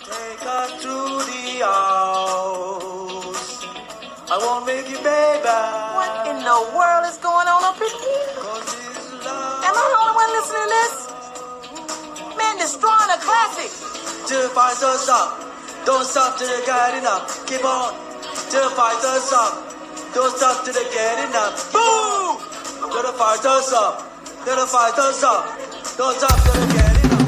Take us through the house. I won't make you baby. What in the world is going on up in here? Am I the only one listening to this? Man, destroying a classic. Till fight us up. Don't stop till they get enough. Keep on. Till fight us up. Don't stop till they get enough. Boom! Till the fight us up. Till the fight us up. Don't stop till they get enough.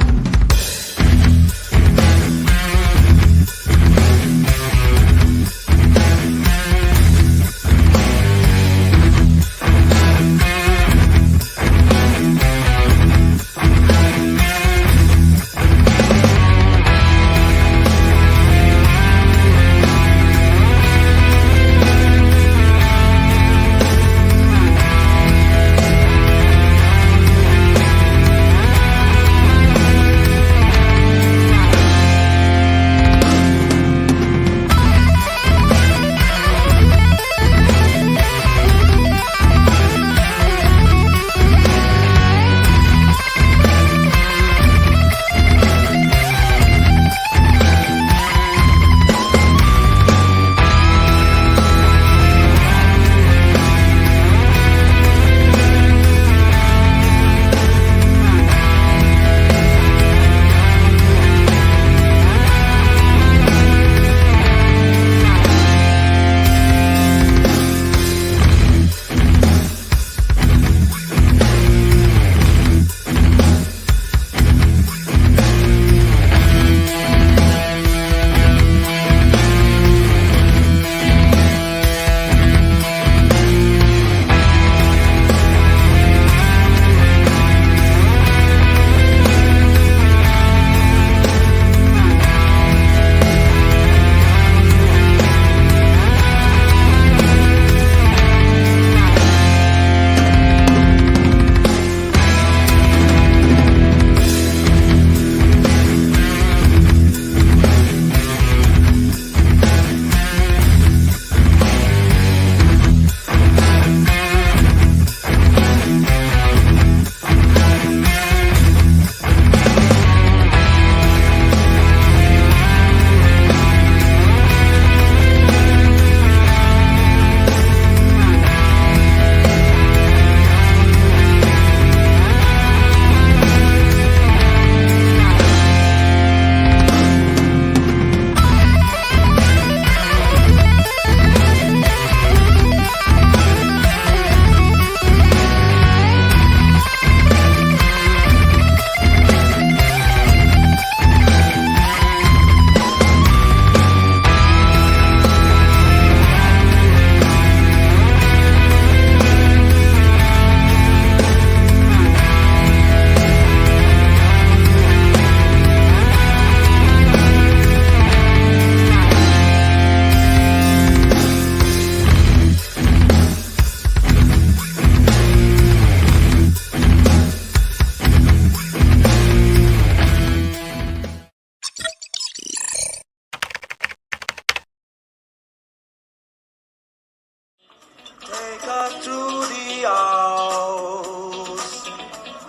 Take us through the house.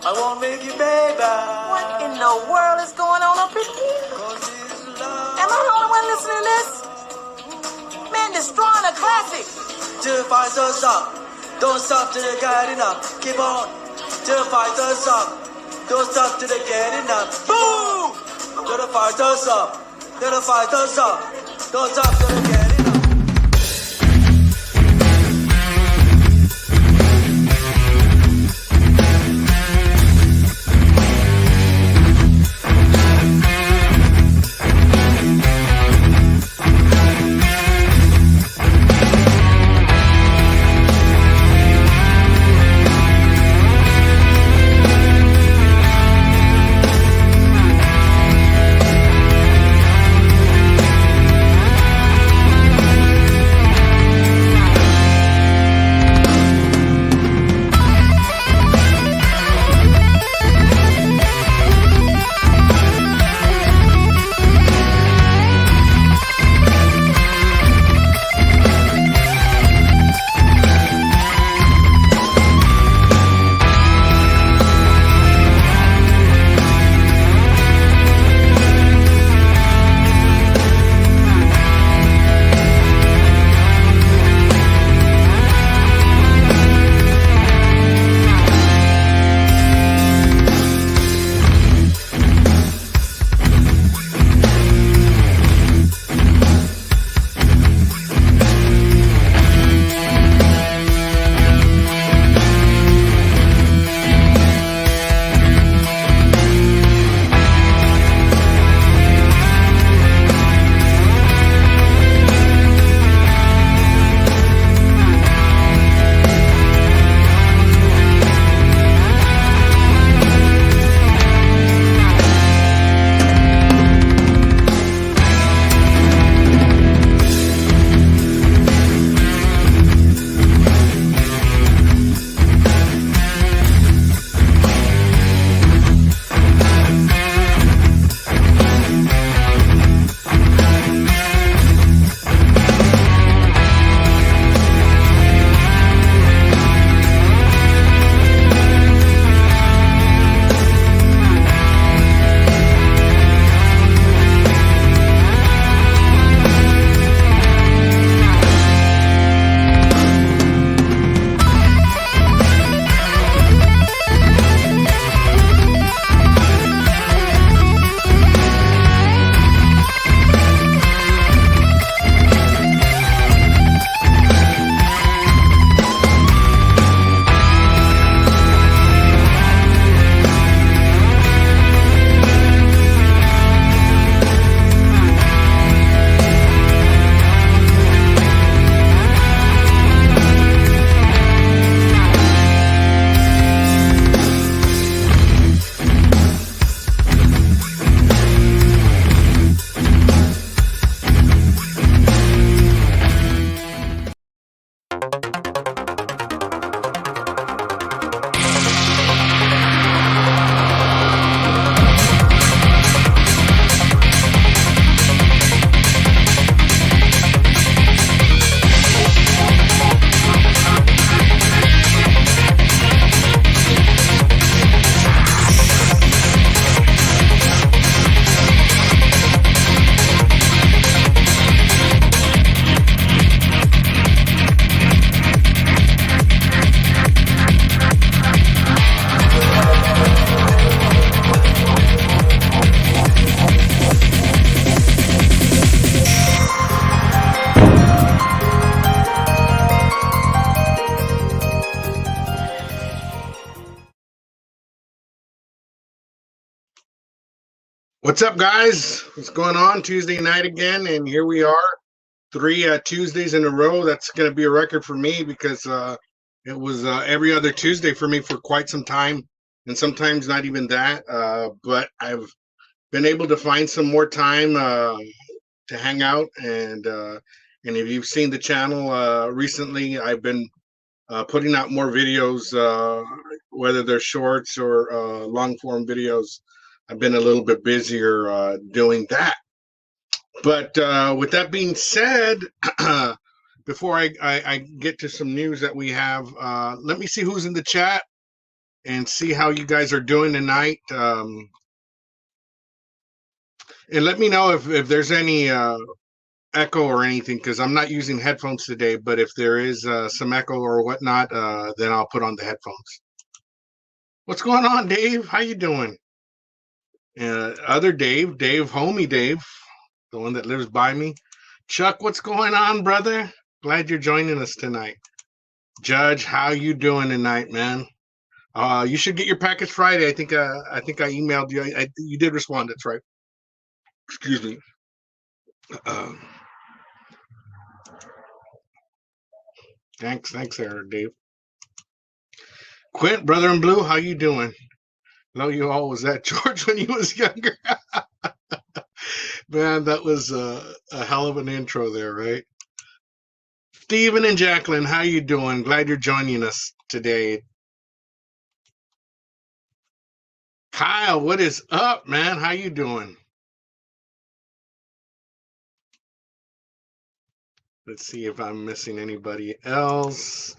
I won't make you baby. What in the world is going on up in here? Am I the only one listening to this? Man, destroying a classic. Till fight us up. Don't stop till they get enough. Keep on. Till fight us up. Don't stop till they get enough. Boom! Till the fight us up. Till the fight us up. Don't stop till they get enough. What's up, guys? What's going on? Tuesday night again, and here we are. 3 Tuesdays in a row. That's going to be a record for me because it was every other Tuesday for me for quite some time, and sometimes not even that. But I've been able to find some more time to hang out, and if you've seen the channel recently, I've been putting out more videos, whether they're shorts or long form videos. I've been a little bit busier doing that. But with that being said, before I get to some news that we have, let me see who's in the chat and see how you guys are doing tonight. And let me know if there's any echo or anything, because I'm not using headphones today. But if there is some echo or whatnot, then I'll put on the headphones. What's going on, Dave? How you doing? Other Dave, homie Dave, the one that lives by me. Chuck, what's going on, brother? Glad you're joining us tonight. Judge, how you doing tonight, man? You should get your package Friday. I think I emailed you. You did respond. That's right. Excuse me. Thanks, there, Dave. Quint, brother in blue, how you doing? No, you all was that George when he was younger. Man, that was a hell of an intro there, right? Stephen and Jacqueline, how you doing? Glad you're joining us today. Kyle, what is up, man? How you doing? Let's see if I'm missing anybody else.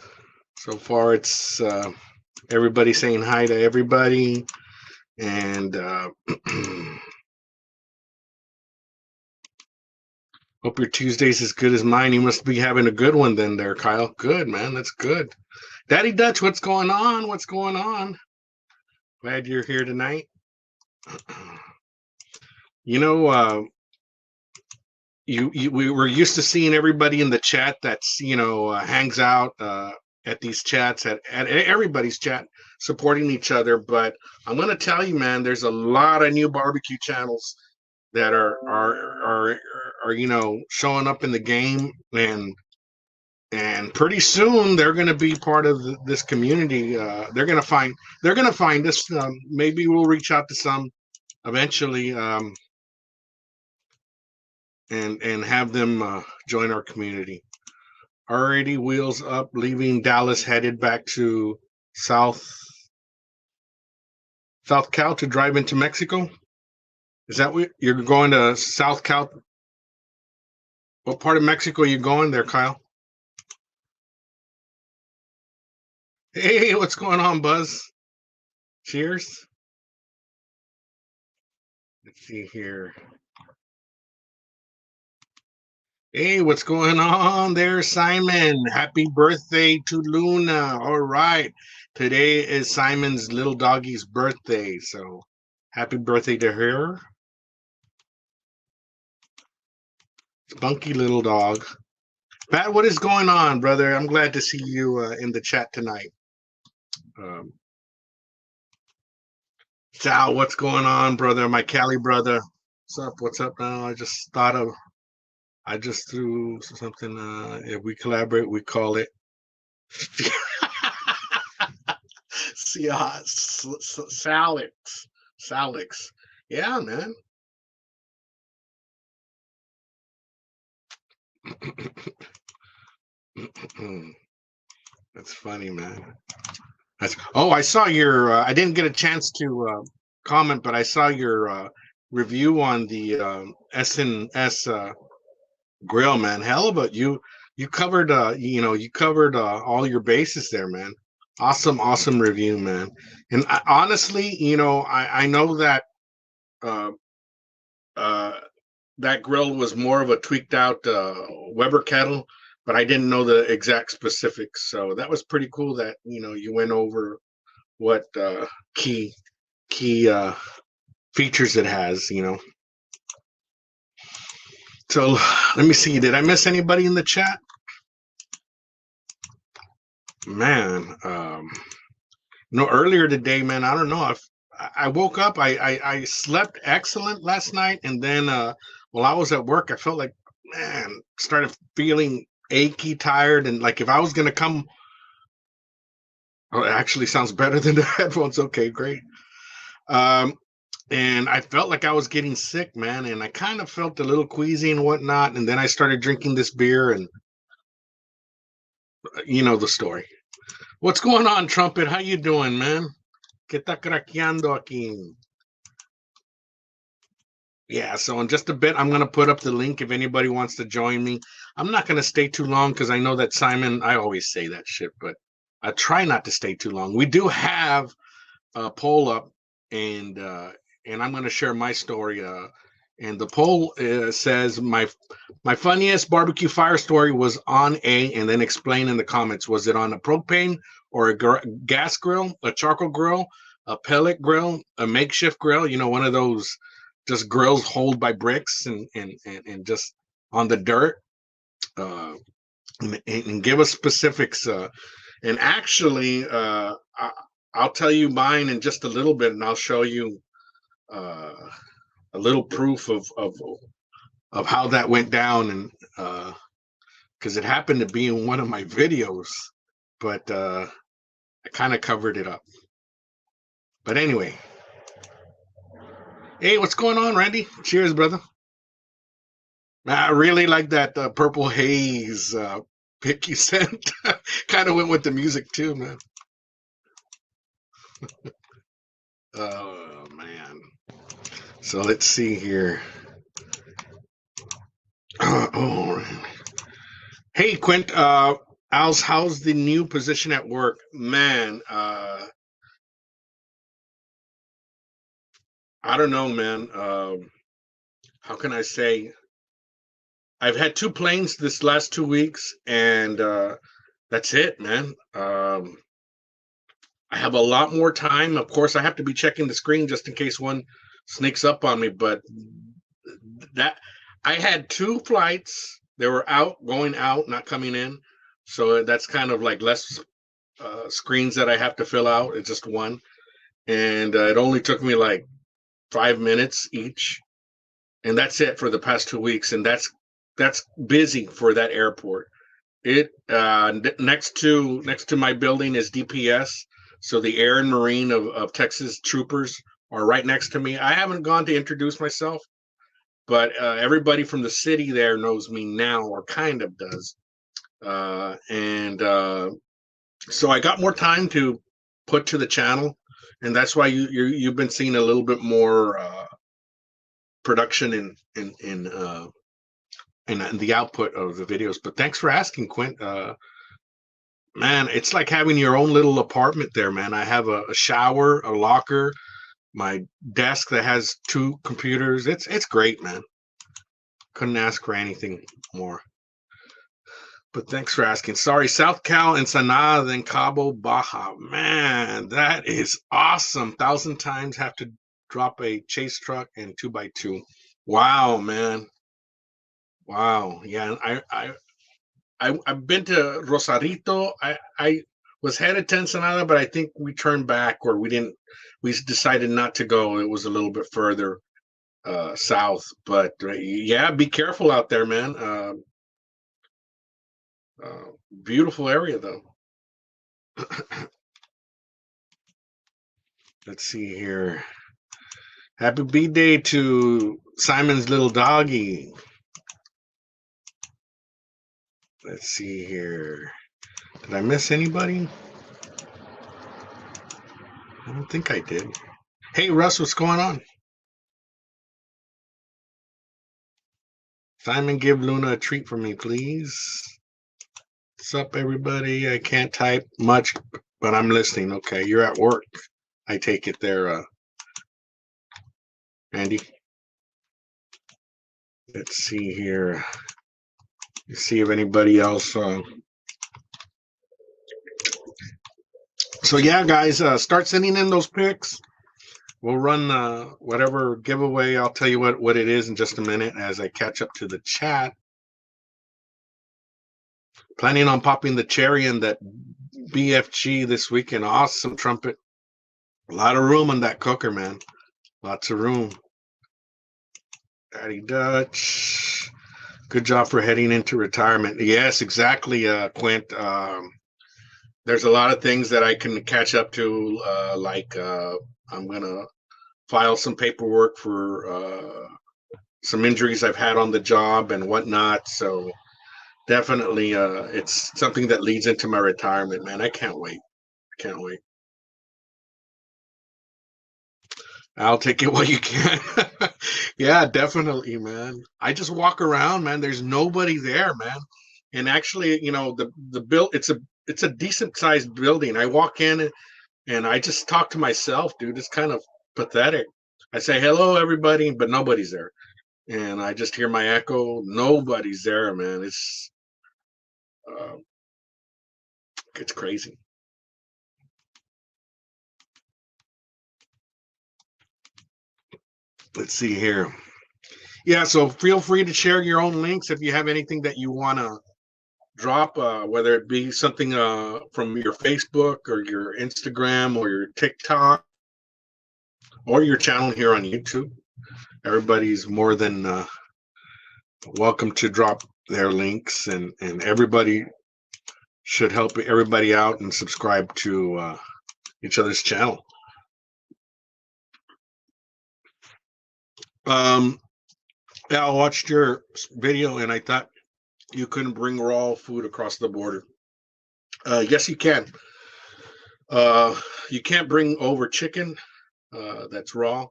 So far, it's everybody saying hi to everybody. And hope your Tuesday's as good as mine. You must be having a good one then there, Kyle. Good, man. That's good. Daddy Dutch, what's going on? What's going on? Glad you're here tonight. You know, we were used to seeing everybody in the chat that's, hangs out at these chats, at everybody's chat, supporting each other. But I'm going to tell you, man, there's a lot of new barbecue channels that are showing up in the game, and pretty soon they're going to be part of this community. They're going to find us. Maybe we'll reach out to some eventually, and have them join our community. Already wheels up, leaving Dallas, headed back to South Cal to drive into Mexico. Is that what you're going to South Cal? What part of Mexico are you going there, Kyle? Hey, what's going on, Buzz? Cheers. Let's see here. Hey, what's going on there, Simon? Happy birthday to Luna. All right. Today is Simon's little doggy's birthday, so happy birthday to her. Spunky little dog. Pat, what is going on, brother? I'm glad to see you in the chat tonight. Sal, what's going on, brother? My Cali brother. What's up now? I just threw something. If we collaborate, we call it. Salix. Yeah, man. That's funny, man. I saw your. I didn't get a chance to comment, but I saw your review on the S&S grill, man. Hell of a you covered. You covered all your bases there, man. Awesome review, man. And honestly, I know that that grill was more of a tweaked out Weber kettle, but I didn't know the exact specifics. So that was pretty cool that, you went over what key features it has, So let me see. Did I miss anybody in the chat? Man, earlier today, man, I don't know if I woke up. I slept excellent last night, and then while I was at work, I felt like, man, started feeling achy, tired, and like if I was gonna come. Oh, it actually sounds better than the headphones. Okay, great. Um, and I felt like I was getting sick, man, and I kind of felt a little queasy and whatnot. And then I started drinking this beer, and you know the story. What's going on, Trumpet? How you doing, man? ¿Qué está craqueando aquí? Yeah, so in just a bit, I'm going to put up the link if anybody wants to join me. I'm not going to stay too long because I know that Simon, I always say that shit, but I try not to stay too long. We do have a poll up, and I'm going to share my story. And the poll says my funniest barbecue fire story was on A, and then explain in the comments. Was it on a propane or a gas grill, a charcoal grill, a pellet grill, a makeshift grill? You know, one of those just grills hold by bricks and just on the dirt. And give us specifics. And actually, I'll tell you mine in just a little bit, and I'll show you a little proof of how that went down, and because it happened to be in one of my videos, but I kind of covered it up. But anyway, hey, what's going on, Randy? Cheers, brother. I really like that purple haze pick you sent. Kind of went with the music too, man. Oh man. So let's see here. Oh, hey Quint, how's the new position at work? Man, I don't know, man. How can I say? I've had 2 planes this last 2 weeks, and that's it, man. I have a lot more time. Of course, I have to be checking the screen just in case one sneaks up on me. But that I had 2 flights. They were going out, not coming in. So that's kind of like less screens that I have to fill out. It's just one, and it only took me like 5 minutes each, and that's it for the past 2 weeks. And that's busy for that airport. It next to my building is DPS, so the Air and Marine of Texas troopers are right next to me. I haven't gone to introduce myself, but everybody from the city there knows me now, or kind of does. And so I got more time to put to the channel, and that's why you've been seeing a little bit more production in the output of the videos. But thanks for asking, Quint. Man, it's like having your own little apartment there, man. I have a shower, a locker, my desk that has 2 computers. It's great, man. Couldn't ask for anything more. But thanks for asking. Sorry, South Cal, Ensenada, then Cabo, Baja. Man, that is awesome. 1,000 times have to drop a chase truck and 2x2. Wow, man. Wow. Yeah, I've been to Rosarito. I was headed to Ensenada, but I think we turned back, or we decided not to go. It was a little bit further south. But yeah, be careful out there, man. Beautiful area though. Let's see here. Happy B-Day to Simon's little doggy. Let's see here. Did I miss anybody? I don't think I did. Hey, Russ, what's going on? Simon, give Luna a treat for me, please. What's up, everybody? I can't type much, but I'm listening. Okay, you're at work. I take it there, Andy. Let's see here. Let's see if anybody else. So yeah, guys, start sending in those pics. We'll run whatever giveaway. I'll tell you what it is in just a minute as I catch up to the chat. Planning on popping the cherry in that BFG this weekend. Awesome, Trumpet. A lot of room on that cooker, man. Lots of room. Daddy Dutch. Good job for heading into retirement. Yes, exactly, Quint. There's a lot of things that I can catch up to, like I'm going to file some paperwork for some injuries I've had on the job and whatnot. So definitely, it's something that leads into my retirement, man. I can't wait. I can't wait. I'll take it while you can. Yeah, definitely, man. I just walk around, man. There's nobody there, man. And actually, the build it's a decent sized building. I walk in and I just talk to myself, dude. It's kind of pathetic. I say hello, everybody, but nobody's there. And I just hear my echo. Nobody's there, man. Uh, it's crazy. Let's see here. Yeah, so feel free to share your own links if you have anything that you want to drop, whether it be something from your Facebook or your Instagram or your TikTok or your channel here on YouTube. Everybody's more than welcome to drop their links, and everybody should help everybody out and subscribe to each other's channel. Yeah, I watched your video and I thought you couldn't bring raw food across the border. Yes, you can. You can't bring over chicken that's raw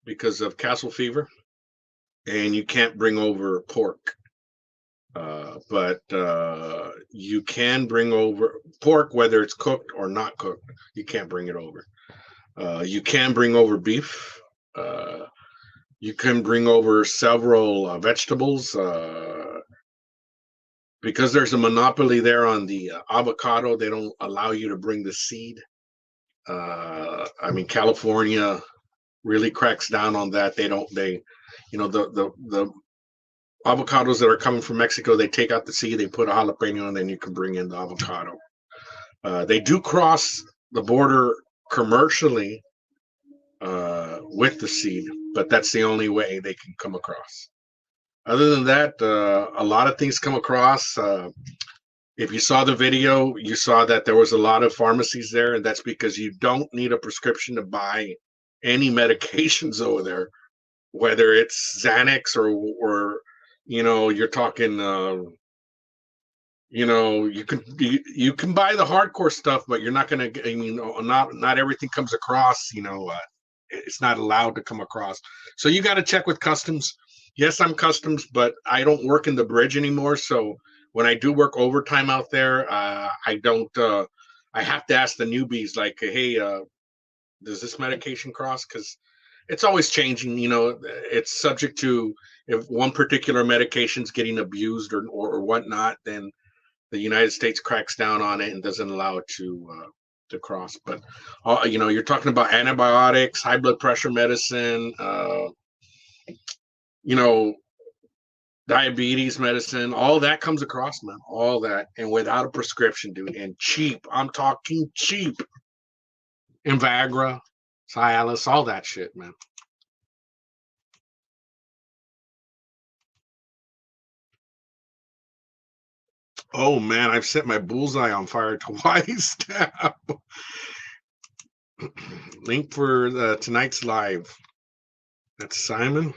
because of castle fever, and you can't bring over pork. But you can bring over pork, whether it's cooked or not cooked. You can't bring it over. You can bring over beef. You can bring over several vegetables. Because there's a monopoly there on the avocado, they don't allow you to bring the seed. I mean, California really cracks down on that. They the avocados that are coming from Mexico, they take out the seed, they put a jalapeno, and then you can bring in the avocado. They do cross the border commercially with the seed, but that's the only way they can come across. Other than that, a lot of things come across. If you saw the video, you saw that there was a lot of pharmacies there, and that's because you don't need a prescription to buy any medications over there, whether it's Xanax or you're talking you can buy the hardcore stuff, but you're not going to. I mean, not everything comes across. It's not allowed to come across. So you got to check with customs. Yes, I'm customs, but I don't work in the bridge anymore. So when I do work overtime out there, I don't. I have to ask the newbies, like, hey, does this medication cross? Because it's always changing. It's subject to if one particular medication's getting abused or whatnot, then the United States cracks down on it and doesn't allow it to cross. But you're talking about antibiotics, high blood pressure medicine, diabetes medicine, all that comes across, man. All that, and without a prescription, dude, and cheap. I'm talking cheap. And Viagra, Cialis, all that shit, man. Oh man, I've set my bullseye on fire twice. Link for tonight's live. That's Simon.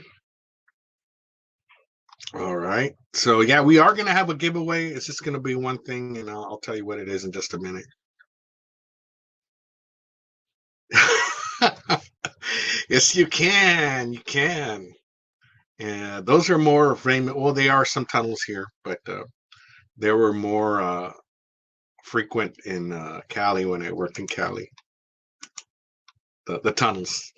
All right. So yeah, we are gonna have a giveaway. It's just gonna be one thing, and I'll tell you what it is in just a minute. Yes, you can. You can. And those are more famous. Well, they are some tunnels here, but there were more frequent in Cali when I worked in Cali. The tunnels.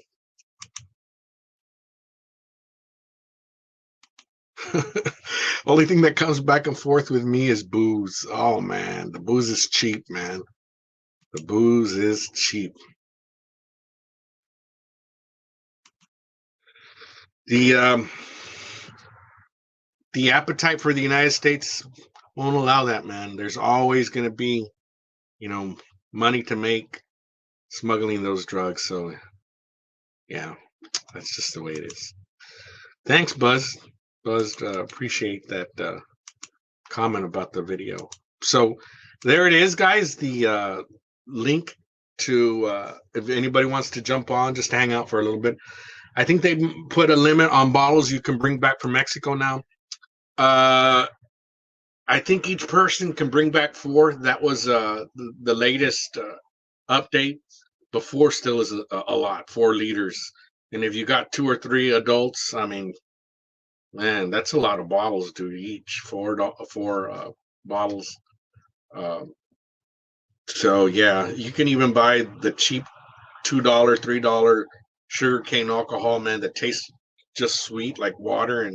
Only thing that comes back and forth with me is booze. Oh man, the booze is cheap, man. The booze is cheap. The appetite for the United States won't allow that, man. There's always going to be, money to make. smuggling those drugs. So yeah, that's just the way it is. Thanks, Buzz. Buzz, appreciate that comment about the video. So there it is, guys. The link to if anybody wants to jump on, just hang out for a little bit. I think they put a limit on bottles you can bring back from Mexico now. I think each person can bring back 4. That was the latest update. Before still is a lot, 4 liters. And if you got 2 or 3 adults, I mean, man, that's a lot of bottles, dude. Each 4 bottles. So yeah, you can even buy the cheap $2, $3 sugarcane alcohol, man, that tastes just sweet like water,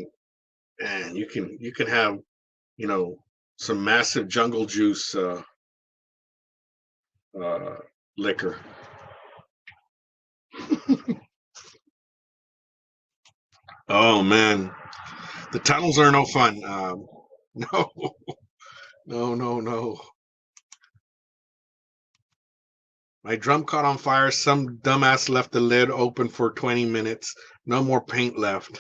and you can have, you know, some massive jungle juice liquor. Oh man, the tunnels are no fun. No, no. My drum caught on fire. Some dumbass left the lid open for 20 minutes. No more paint left.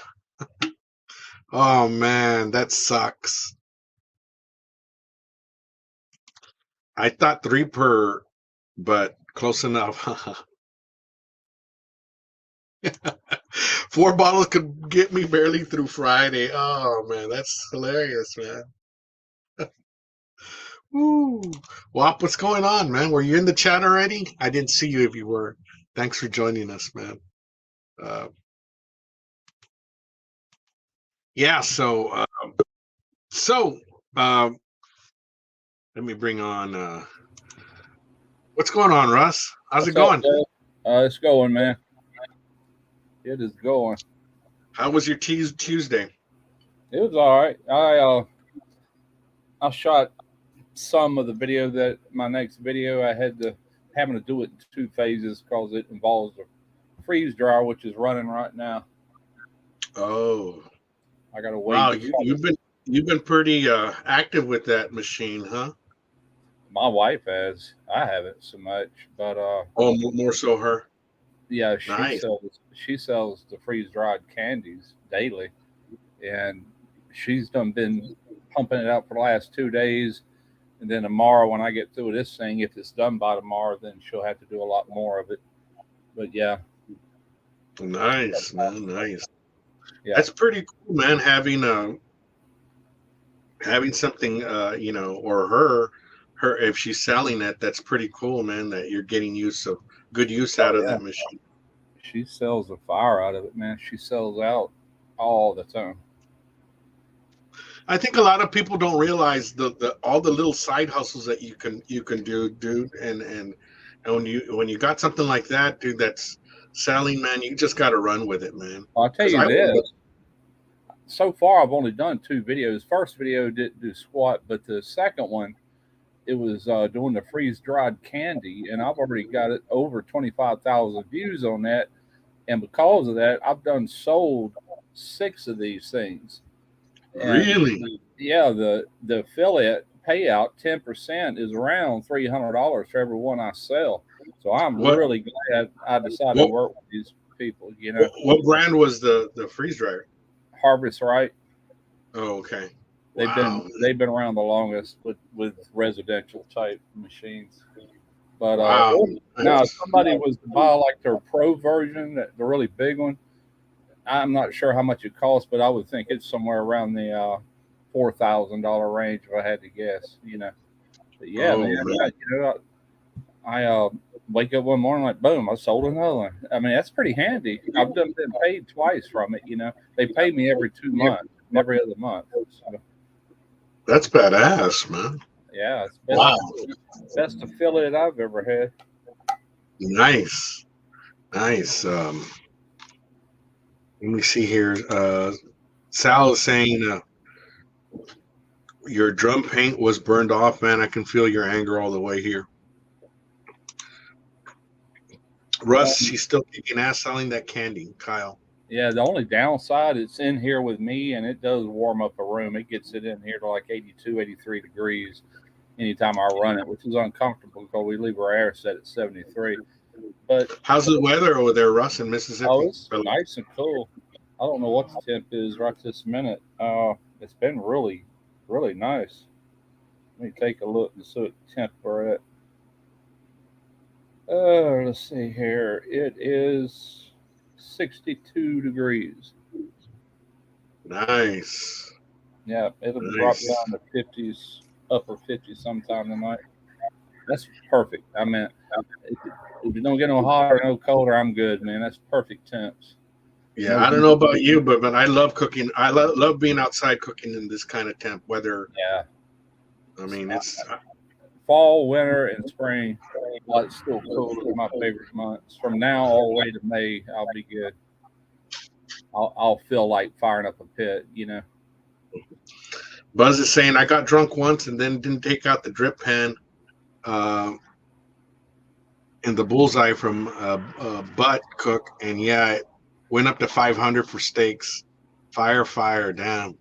Oh man, that sucks. I thought 3 per, but close enough. 4 bottles could get me barely through Friday. Oh man, that's hilarious, man. Woo. Wop, what's going on, man? Were you in the chat already? I didn't see you if you were. Thanks for joining us, man. Yeah, so let me bring on what's going on, Russ? How's it going? It's going, man. It is going. How was your Tuesday? It was all right. I shot some of the video that my next video I having to do it in 2 phases because it involves a freeze dryer, which is running right now. Oh, I gotta wait. Wow, you've been pretty active with that machine, huh? My wife has. I haven't so much, but oh, more so her. Yeah, Nice. she sells the freeze dried candies daily, and she's been pumping it out for the last 2 days. And then tomorrow, when I get through this thing, if it's done by tomorrow, then she'll have to do a lot more of it. But yeah, nice, man, nice. Yeah, That's pretty cool, man. Having something, you know, or her if she's selling it, that's pretty cool, man. That you're getting good use out of that machine. She sells the fire out of it, man. She sells out all the time. I think a lot of people don't realize all the little side hustles that you can do, dude. And when you got something like that, dude, that's selling, man, you just got to run with it, man. I'll tell you this. So far, I've only done 2 videos. First video didn't do squat, but the second one, it was doing the freeze dried candy, and I've already got it over 25,000 views on that. And because of that, I've sold 6 of these things. And really? Yeah, the affiliate payout 10% is around $300 for every one I sell. So I'm really glad I decided to work with these people. You know, what brand was the freeze dryer? Harvest Right. Oh, okay. They've been around the longest with residential type machines. But now if somebody was to buy like their pro version, the really big one, I'm not sure how much it costs, but I would think it's somewhere around the $4,000 range if I had to guess. You know, but yeah, man. I wake up one morning like, boom, I sold another one. I mean, that's pretty handy. I've been paid twice from it. You know, they pay me every 2 months, every other month. So, that's badass, man. Yeah, it's best affiliate I've ever had. Nice. Let me see here. Sal is saying your drum paint was burned off, man. I can feel your anger all the way here. Russ, she's still kicking ass selling that candy, Kyle. Yeah, the only downside, it's in here with me, and it does warm up a room. It gets it in here to like 82, 83 degrees anytime I run it, which is uncomfortable because we leave our air set at 73. But how's the weather over there, Russ, in Mississippi? oh, it's nice and cool. I don't know what the temp is right this minute. It's been really, really nice. Let me take a look and see what temp we're at. Let's see here. It is 62 degrees. Nice. Yeah, it'll drop Nice. down to 50s, upper 50s sometime tonight. That's perfect. I mean, if you don't get no hotter, no colder, I'm good, man. That's perfect temps. Yeah, No I don't heat. know about you, but I love cooking. I love being outside cooking in this kind of temp weather. Yeah. I mean, it's Fall, winter, and spring, while it's still cool, is my favorite months. From now all the way to May, I'll be good. I'll feel like firing up a pit, you know. Buzz is saying I got drunk once and then didn't take out the drip pan in the bullseye from Butt Cook, and yeah, it went up to 500 for steaks. Fire, damn.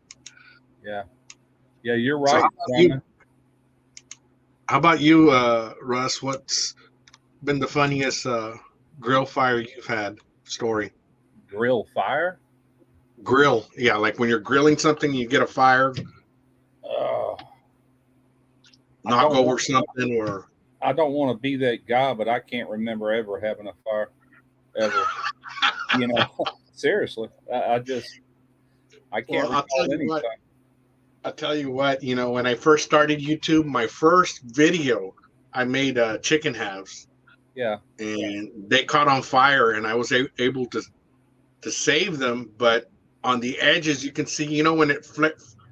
Yeah, you're So right, Simon. how about you, Russ? What's been the funniest grill fire you've had story? Grill fire? Grill, yeah, like when you're grilling something, you get a fire, knock over something, or I don't want to be that guy, but I can't remember ever having a fire, ever. You know, seriously, I can't Well, recall anything. I'll tell you what, you know, when I first started YouTube, my first video, I made chicken halves. Yeah. And they caught on fire, and I was able to save them. But on the edges, you can see, you know, when it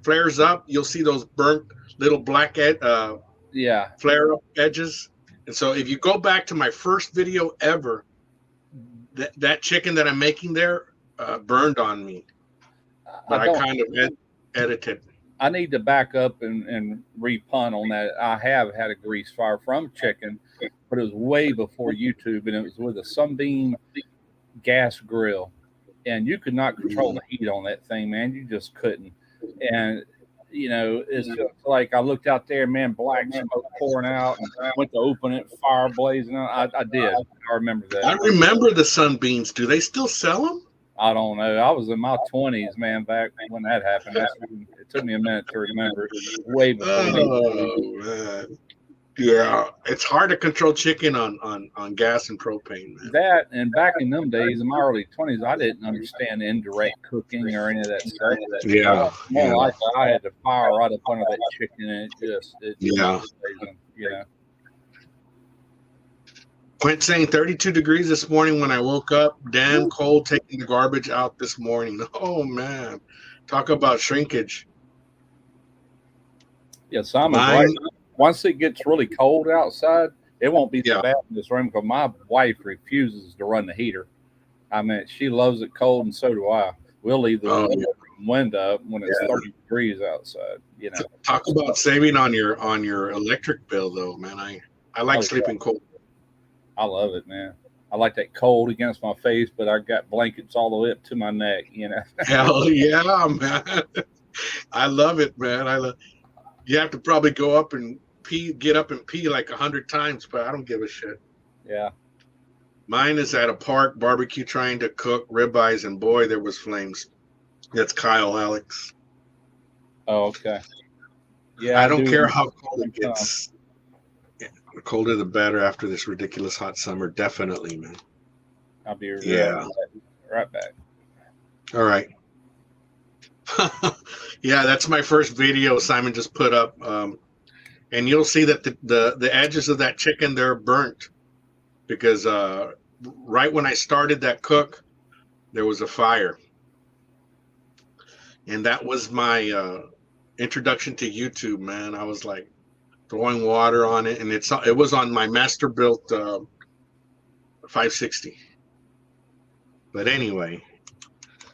flares up, you'll see those burnt little black flare up edges. And so if you go back to my first video ever, that chicken that I'm making there burned on me. But I kind of edited. I need to back up and repun on that. I have had a grease fire from chicken, but it was way before YouTube, and it was with a Sunbeam gas grill. And you could not control the heat on that thing, man. You just couldn't. And, you know, it's just like I looked out there, man, black smoke pouring out, and went to open it, fire blazing. I did. I remember that. I remember the Sunbeams. Do they still sell them? I don't know. I was in my 20s, man, back when that happened. It took me a minute to remember. Way before. Oh, man. Yeah, it's hard to control chicken on gas and propane, man. That, and back in them days, in my early 20s, I didn't understand indirect cooking or any of that stuff. More like I had to fire right up under that chicken, and it just you know. Quint saying 32 degrees this morning when I woke up. Damn cold taking the garbage out this morning. Oh, man. Talk about shrinkage. Yeah, Simon's right. Once it gets really cold outside, it won't be so bad in this room because my wife refuses to run the heater. I mean, she loves it cold, and so do I. We'll leave the window up when it's 30 degrees outside. You know. Talk about saving on your electric bill, though, man. I like sleeping cold. I love it, man. I like that cold against my face, but I got blankets all the way up to my neck, you know. Hell yeah, man. I love it, man. You have to probably go up and get up and pee like 100 times, but I don't give a shit. Yeah. Mine is at a park barbecue trying to cook ribeyes, and boy, there was flames. That's Kyle Alex. Oh, okay. Yeah. I don't care how cold it gets. The colder the better after this ridiculous hot summer. Definitely, man. I'll be right back. All right. Yeah, that's my first video Simon just put up. And you'll see that the edges of that chicken, they're burnt. Because right when I started that cook, there was a fire. And that was my introduction to YouTube, man. I was like, throwing water on it, and it was on my master built 560. But anyway,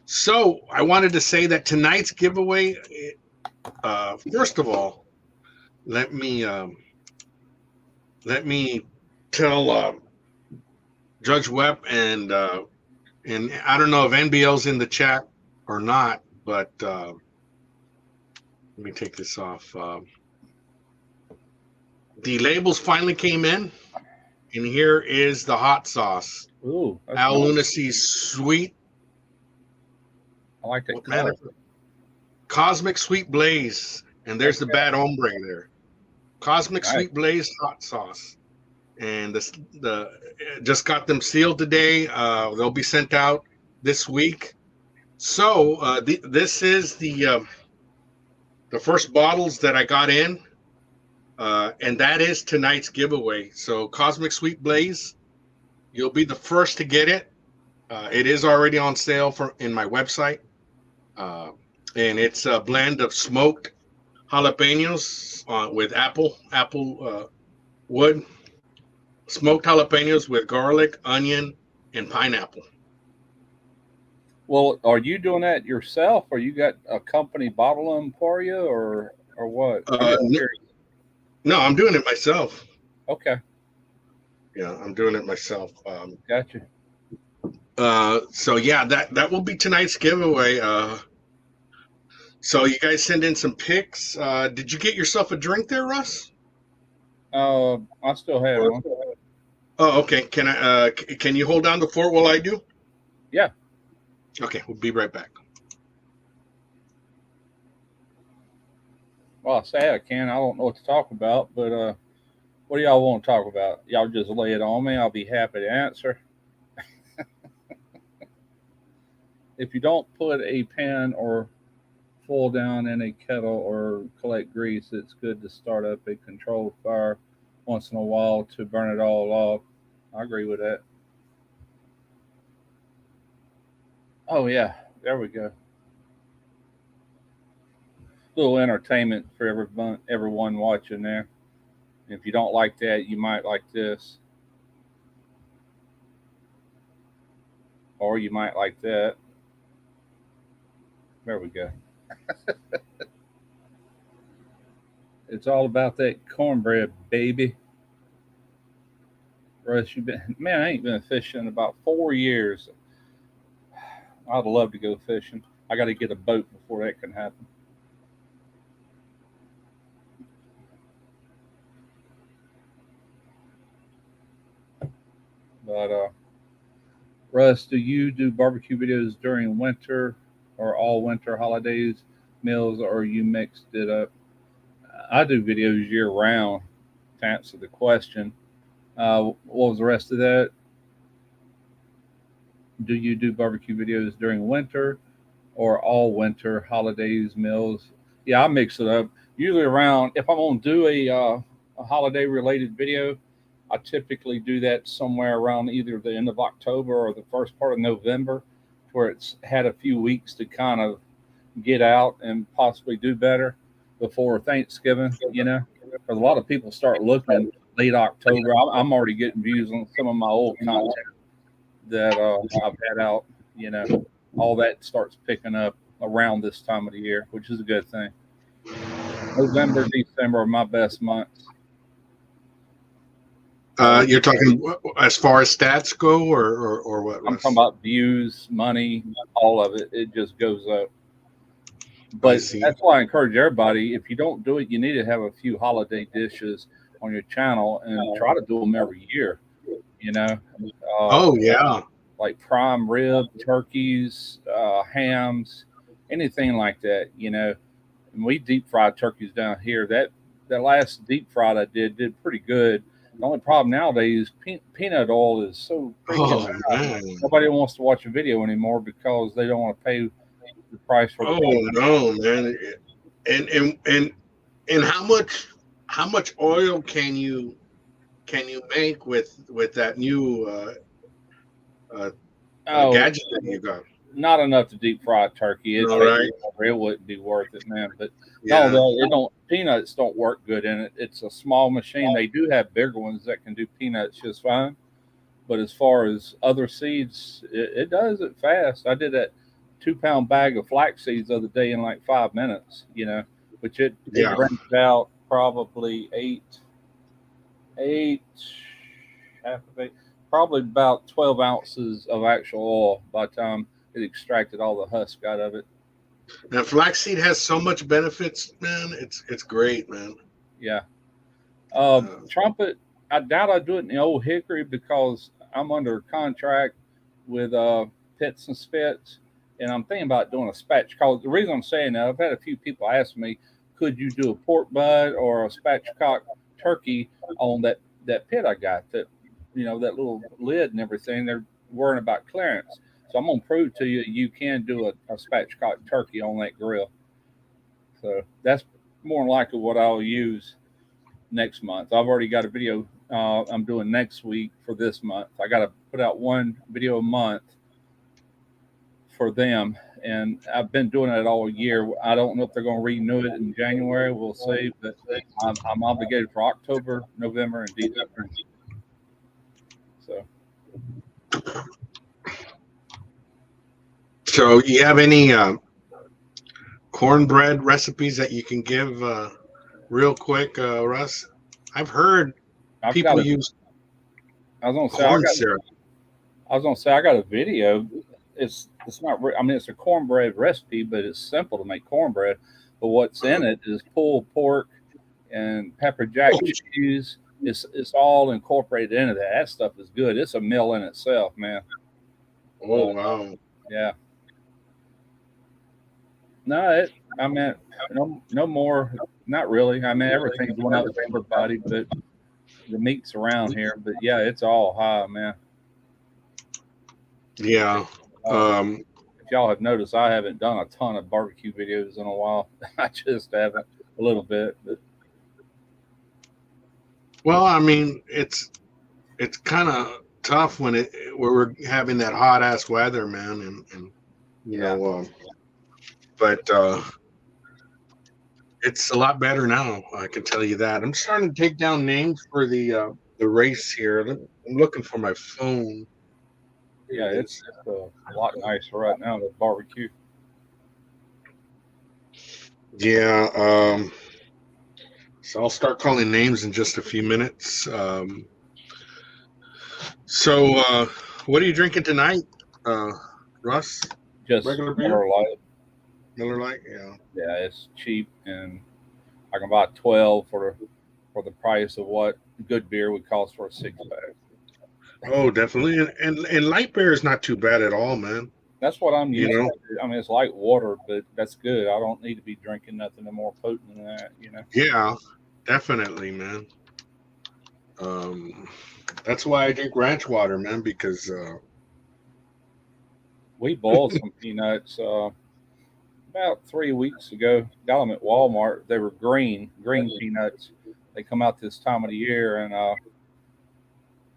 so I wanted to say that tonight's giveaway. First of all, let me tell Judge Webb and I don't know if NBL's in the chat or not, but let me take this off. The labels finally came in. And here is the hot sauce. Ooh, that's Al nice. Lunacy's sweet. I like that What color. man? Cosmic Sweet Blaze. And there's the bad hombre there. Cosmic Nice. Sweet Blaze hot sauce. And the just got them sealed today. They'll be sent out this week. So this is the first bottles that I got in, and that is tonight's giveaway. So Cosmic Sweet Blaze, you'll be the first to get it. It is already on sale in my website, and it's a blend of smoked jalapenos with apple wood, smoked jalapenos with garlic, onion, and pineapple. Well, are you doing that yourself, or you got a company bottle them for you, or what? No, I'm doing it myself. Okay. Yeah, I'm doing it myself. Gotcha. So yeah, that will be tonight's giveaway. So you guys send in some pics. Did you get yourself a drink there, Russ? I still have one. Oh, okay. Can you hold down the fort while I do? Yeah. Okay, we'll be right back. Well, I say I can. I don't know what to talk about, but what do y'all want to talk about? Y'all just lay it on me. I'll be happy to answer. If you don't put a pan or full down in a kettle or collect grease, it's good to start up a controlled fire once in a while to burn it all off. I agree with that. Oh, yeah. There we go. Little entertainment for everyone watching there. If you don't like that, you might like this. Or you might like that. There we go. It's all about that cornbread, baby. Russ, I ain't been fishing in about 4 years. I'd love to go fishing. I got to get a boat before that can happen. But Russ, do you do barbecue videos during winter or all winter holidays, meals, or you mixed it up? I do videos year round. To answer the question, what was the rest of that? Do you do barbecue videos during winter or all winter holidays, meals? Yeah, I mix it up. Usually around, if I'm going to do a holiday related video, I typically do that somewhere around either the end of October or the first part of November, where it's had a few weeks to kind of get out and possibly do better before Thanksgiving, because a lot of people start looking late October. I'm already getting views on some of my old content that I've had out. All that starts picking up around this time of the year, which is a good thing. November, December are my best months. You're talking as far as stats go, or what? I'm talking about views, money, all of it. It just goes up. But that's why I encourage everybody, if you don't do it, you need to have a few holiday dishes on your channel and try to do them every year. Oh, yeah. Like prime rib, turkeys, hams, anything like that, And we deep fried turkeys down here. That last deep fried I did pretty good. The only problem nowadays, peanut oil is so freaking high. Nobody wants to watch a video anymore because they don't want to pay the price for the no, man. And how much oil can you make with that new gadget that you got? Not enough to deep fry a turkey. It wouldn't be worth it, man. But no, peanuts don't work good in it. It's a small machine. They do have bigger ones that can do peanuts just fine. But as far as other seeds, it does it fast. I did that 2-pound bag of flax seeds the other day in like 5 minutes, which it brings out probably probably about 12 ounces of actual oil by the time it extracted all the husk out of it. Now, flaxseed has so much benefits, man. It's great, man. Yeah. Trumpet, I doubt I'd do it in the Old Hickory because I'm under contract with Pits and Spits, and I'm thinking about doing a spatchcock. The reason I'm saying that, I've had a few people ask me, could you do a pork butt or a spatchcock turkey on that pit I got, that that little lid and everything. They're worrying about clearance, so I'm gonna prove to you you can do a spatchcock turkey on that grill. So that's more than likely what I'll use next month. I've already got a video I'm doing next week for this month. I got to put out one video a month for them, and I've been doing it all year. I don't know if they're going to renew it in January. We'll see, but I'm obligated for October, November, and December. So you have any cornbread recipes that you can give real quick, Russ? I've heard people use corn syrup. I was gonna say I got a video. It's not. I mean, it's a cornbread recipe, but it's simple to make cornbread. But what's in it is pulled pork and pepper jack cheese. It's all incorporated into that. That stuff is good. It's a meal in itself, man. Oh wow! Yeah. No, I mean, no more. Not really. I mean, everything's going up for everybody, but the meat's around here. But yeah, it's all high, man. Yeah. If y'all have noticed, I haven't done a ton of barbecue videos in a while. I just haven't, a little bit. But well, I mean, it's kind of tough when we're having that hot ass weather, man, and you know. But it's a lot better now. I can tell you that. I'm starting to take down names for the race here. I'm looking for my phone. Yeah, it's a lot nicer right now, the barbecue. Yeah. So I'll start calling names in just a few minutes. So what are you drinking tonight, Russ? Just regular beer? Miller Lite. Miller Lite, yeah. Yeah, it's cheap, and I can buy 12 for the price of what good beer would cost for a 6-pack. Oh, definitely, and light beer is not too bad at all, man. That's what I'm used to. I mean, it's like water, but that's good. I don't need to be drinking nothing more potent than that, Yeah, definitely, man. That's why I drink ranch water, man, because we boiled some peanuts about 3 weeks ago. Got them at Walmart. They were green peanuts. They come out this time of the year, and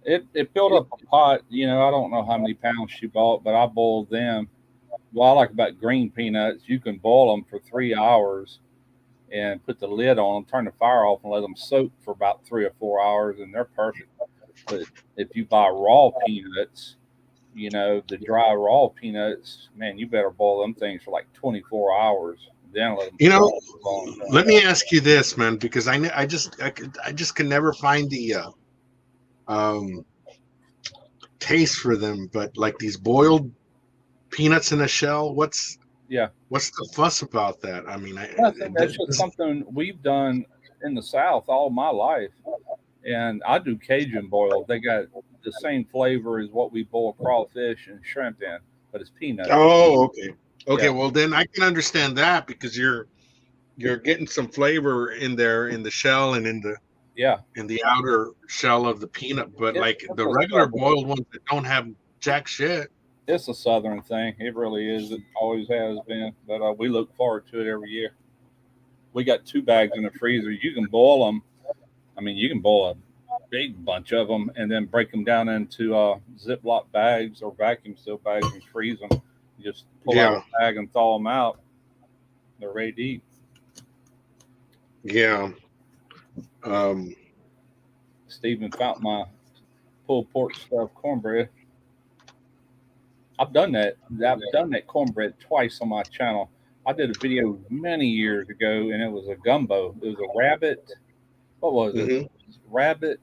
it built up a pot. I don't know how many pounds she bought, but I boiled them. What I like about green peanuts, you can boil them for 3 hours and put the lid on them, turn the fire off, and let them soak for about 3 or 4 hours, and they're perfect. But if you buy raw peanuts, the dry raw peanuts, man, you better boil them things for like 24 hours. Then let them let me ask you this, man, because I just can never find the taste for them. But like these boiled peanuts in a shell, what's the fuss about that? I mean, I think that's just something we've done in the South all my life, and I do Cajun boiled. They got the same flavor as what we boil crawfish and shrimp in, but it's peanuts. Oh, okay. Yeah. Well, then I can understand that because you're getting some flavor in there in the shell and in the outer shell of the peanut, but like the regular boiled ones that don't have jack shit. It's a Southern thing. It really is. It always has been, but we look forward to it every year. We got 2 bags in the freezer. You can boil them. I mean, you can boil a big bunch of them and then break them down into Ziploc bags or vacuum seal bags and freeze them. You just pull out a bag and thaw them out. They're ready to eat. Yeah. Stephen found my pulled pork stuffed cornbread. I've done that. I've done that cornbread twice on my channel. I did a video many years ago, and it was a gumbo. It was a rabbit. What was it? Rabbit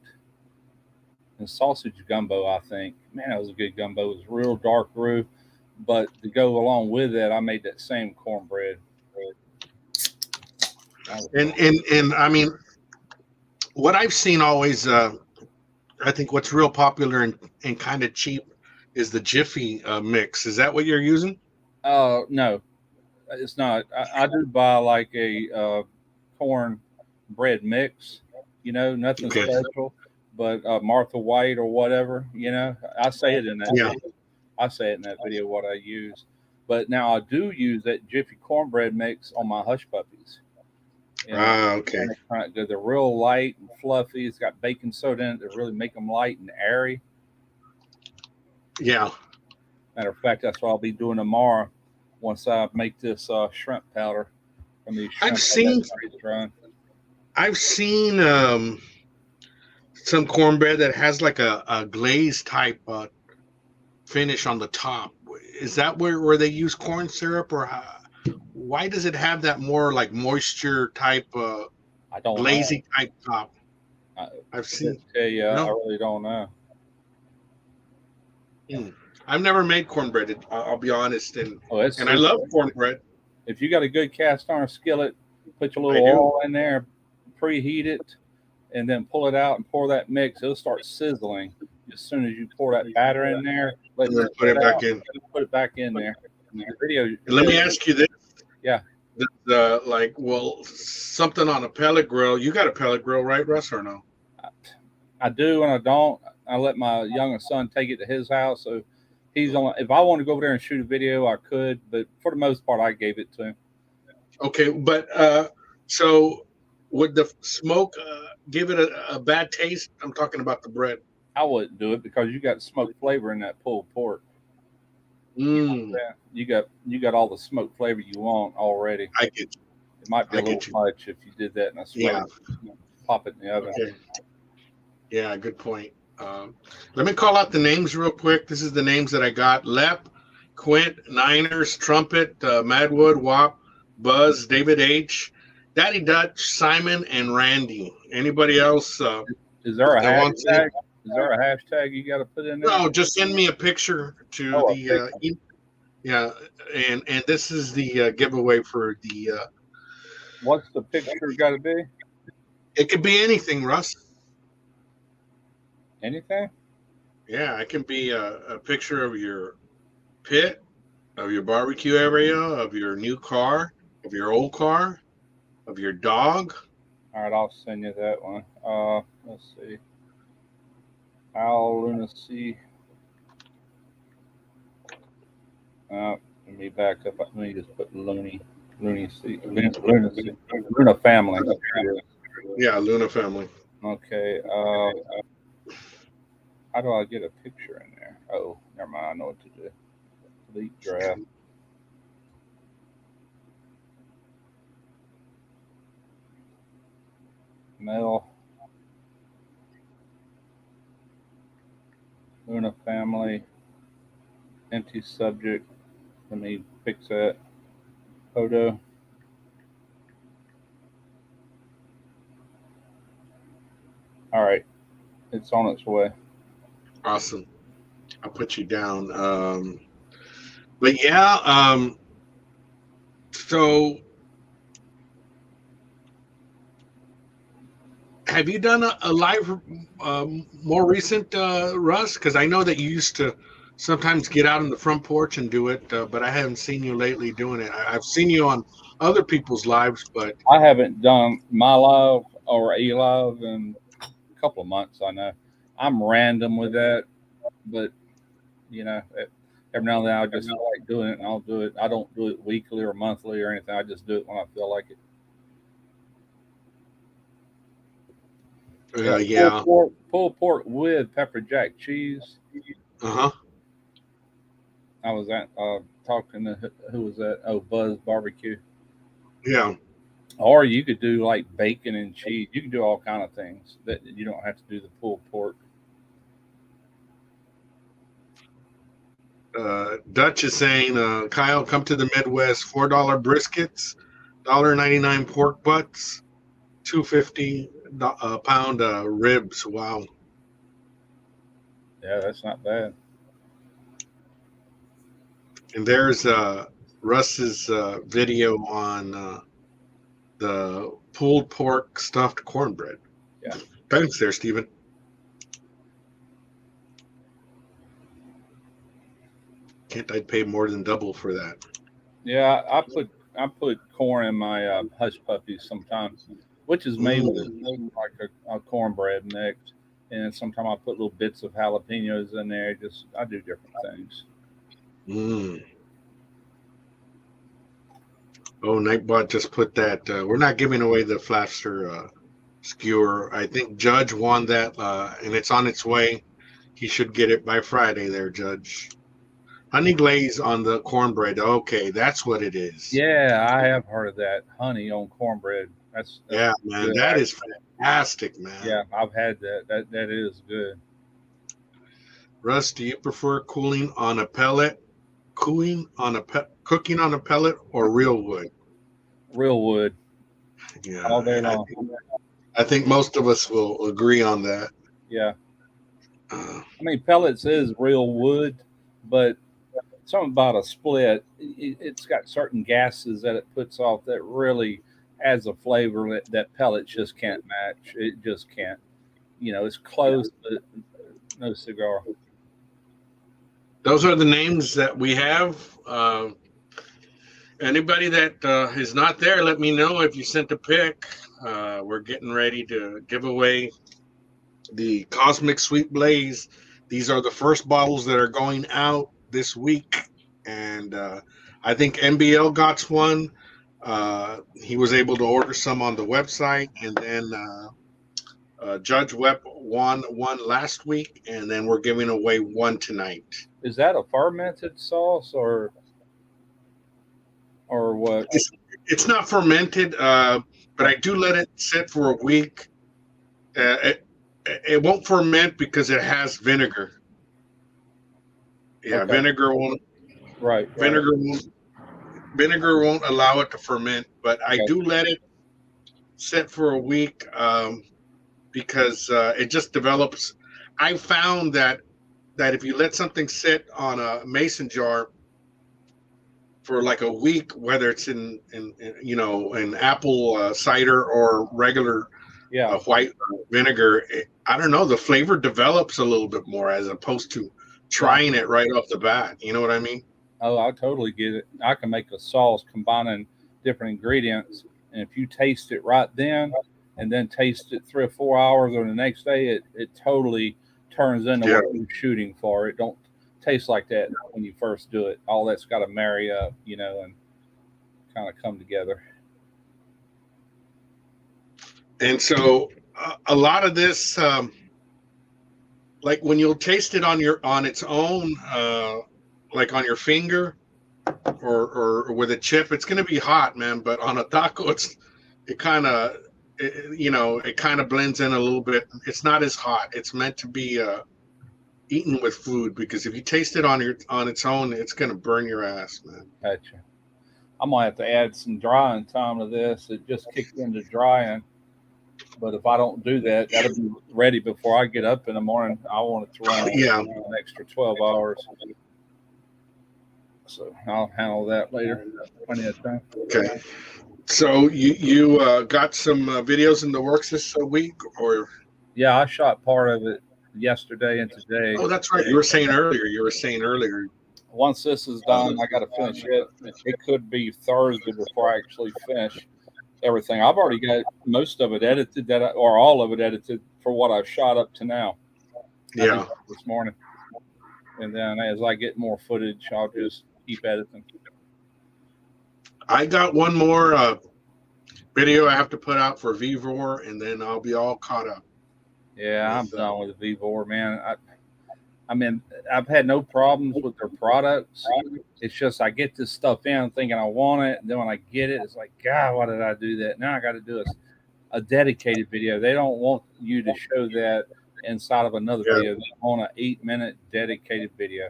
and sausage gumbo, I think. Man, that was a good gumbo. It was real dark roux. But to go along with that, I made that same cornbread. And I mean, what I've seen always I think what's real popular and kind of cheap is the Jiffy mix. Is that what you're using? No, it's not. I do buy like a corn bread mix. Nothing Okay. special, but Martha White or whatever. I say it in that. Yeah. Video. I say it in that video what I use. But now I do use that Jiffy cornbread mix on my hush puppies. Okay. They're real light and fluffy. It's got baking soda in it to really make them light and airy. Yeah. Matter of fact, that's what I'll be doing tomorrow once I make this shrimp powder from these shrimp. I've seen some cornbread that has like a glaze type finish on the top. Is that where they use corn syrup, or why does it have that more like moisture type I don't glazy know. type top? I've seen. Yeah, I really don't know. I've never made cornbread. I'll be honest, and I love cornbread. If you got a good cast iron skillet, put your little oil in there, preheat it, and then pull it out and pour that mix. It'll start sizzling as soon as you pour that batter in there. Put it back in. Put it back in there. Let me ask you this. Yeah. Something on a pellet grill. You got a pellet grill, right, Russ, or no? I do, and I don't. I let my youngest son take it to his house, so he's on. If I want to go over there and shoot a video, I could, but for the most part, I gave it to him. Okay, but so would the smoke give it a bad taste? I'm talking about the bread. I wouldn't do it because you got smoked flavor in that pulled pork. You got all the smoked flavor you want already. I get you. It might be a little much if you did that in a smoke. Yeah. Pop it in the oven. Okay. Yeah, good point. Let me call out the names real quick. This is the names that I got: Lep, Quint, Niners, Trumpet, Madwood, Wop, Buzz, David H, Daddy Dutch, Simon, and Randy. Anybody else? Is there a hashtag? Is there a hashtag you got to put in there? No, just send me a picture to yeah, and this is the giveaway for the. What's the picture got to be? It could be anything, Russ. Anything? Yeah, it can be a picture of your pit, of your barbecue area, of your new car, of your old car, of your dog. All right, I'll send you that one. Let's see. Lunacy. Let me back up. Let me just put Lunacy. Luna family. Yeah, Luna family. Okay. How do I get a picture in there? Oh, never mind. I know what to do. Delete draft. Mail. Luna family. Empty subject. Let me fix that. Photo. All right. It's on its way. Awesome. I'll put you down. But yeah, so have you done a live more recent, Russ? Because I know that you used to sometimes get out on the front porch and do it, but I haven't seen you lately doing it. I've seen you on other people's lives, but I haven't done my live or a live in a couple of months. I know I'm random with that, but every now and then I just feel like doing it, and I'll do it. I don't do it weekly or monthly or anything. I just do it when I feel like it. Yeah. Pulled pork with pepper jack cheese. Uh-huh. I was talking to who was that? Oh, Buzz Barbecue. Yeah. Or you could do like bacon and cheese. You can do all kind of things that you don't have to do the pulled pork. Dutch is saying, Kyle, come to the Midwest. $4 briskets, $1.99 pork butts, $2.50 pound ribs. Wow. Yeah, that's not bad. And there's Russ's video on the pulled pork stuffed cornbread. Yeah. Thanks there, Stephen. Can't I pay more than double for that? Yeah, I put corn in my hush puppies sometimes, which is made with like a cornbread mix, and sometimes I put little bits of jalapenos in there. Just I do different things. Mm. Oh, Nightbot just put that. We're not giving away the Flapster skewer. I think Judge won that, and it's on its way. He should get it by Friday there, Judge. Honey glaze on the cornbread. Okay, that's what it is. Yeah, I have heard of that honey on cornbread. That's Yeah, man, good. that is fantastic, Yeah, man. I've had that. That is good. Russ, do you prefer cooking on a pellet or real wood? Real wood all day Yeah, long. I think most of us will agree on that. Yeah, Uh, I mean pellets is real wood, but something about a split. It's got certain gases that it puts off that really adds a flavor that pellets just can't match. It just can't. It's close, but no cigar. those are the names that we have. Anybody that is not there, let me know if you sent a pic. We're getting ready to give away the Cosmic Sweet Blaze. These are the first bottles that are going out this week, and I think NBL got one. He was able to order some on the website, and then Judge Webb won one last week, and then we're giving away one tonight. Is that a fermented sauce or what? It's not fermented, but I do let it sit for a week. It won't ferment because it has vinegar. Yeah, Okay. vinegar won't. Right. Vinegar won't allow it to ferment, but I do let it sit for a week because it just develops. I found that if you let something sit on a mason jar for like a week, whether it's in apple cider or regular white vinegar, I don't know, the flavor develops a little bit more as opposed to trying it right off the bat. You know what I mean? Oh, I totally get it. I can make a sauce combining different ingredients, and if you taste it right then, and then taste it 3 or 4 hours or the next day, it totally turns into what you're shooting for. It don't taste like that when you first do it. All that's got to marry up, and kind of come together. And so a lot of this, like when you'll taste it on its own, like on your finger or with a chip, it's going to be hot, man. But on a taco, it kind of blends in a little bit. It's not as hot. It's meant to be eaten with food, because if you taste it on its own, it's going to burn your ass, man. Gotcha. I'm gonna have to add some drying time to this. It just kicked into drying. But if I don't do that, that'll be ready before I get up in the morning. I want it to run an extra 12 hours. So I'll handle that later. Plenty of time. Okay. So you got some videos in the works this week, or? Yeah, I shot part of it yesterday and today. Oh, that's right. You were saying earlier. Once this is done, I got to finish it. It could be Thursday before I actually finish everything. I've already got most of it edited, or all of it edited for what I've shot up to now. Yeah. This morning, and then as I get more footage, I'll just keep editing. I got one more video I have to put out for Vivor, and then I'll be all caught up. Yeah, I'm done with Vivor, man. I mean, I've had no problems with their products. It's just I get this stuff in thinking I want it, and then when I get it, it's like, God, why did I do that? Now I got to do a dedicated video. They don't want you to show that inside of another video. They want an 8-minute dedicated video.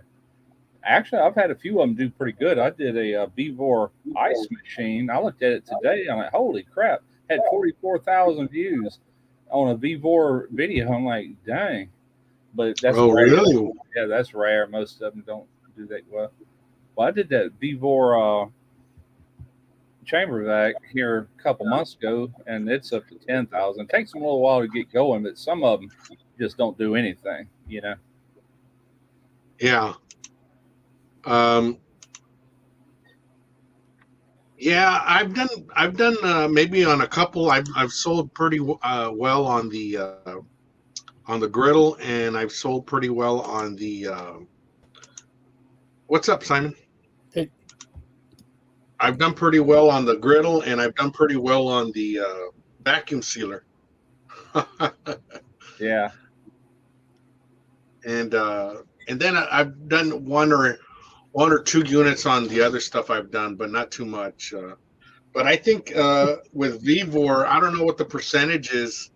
Actually, I've had a few of them do pretty good. I did a Vivor ice machine. I looked at it today. I'm like, holy crap! Had 44,000 views on a Vivor video. I'm like, dang. But that's rare. Really? Yeah, that's rare. Most of them don't do that well. Well, I did that Vivor chamber vac here a couple months ago, and it's up to 10,000. It takes them a little while to get going, but some of them just don't do anything. Yeah. Yeah, I've done maybe on a couple. I've sold pretty well on the griddle, and I've sold pretty well on the. What's up, Simon? Hey. I've done pretty well on the griddle, and I've done pretty well on the vacuum sealer. Yeah. And then I've done one or two units on the other stuff I've done, but not too much. But I think with Vivor, I don't know what the percentage is,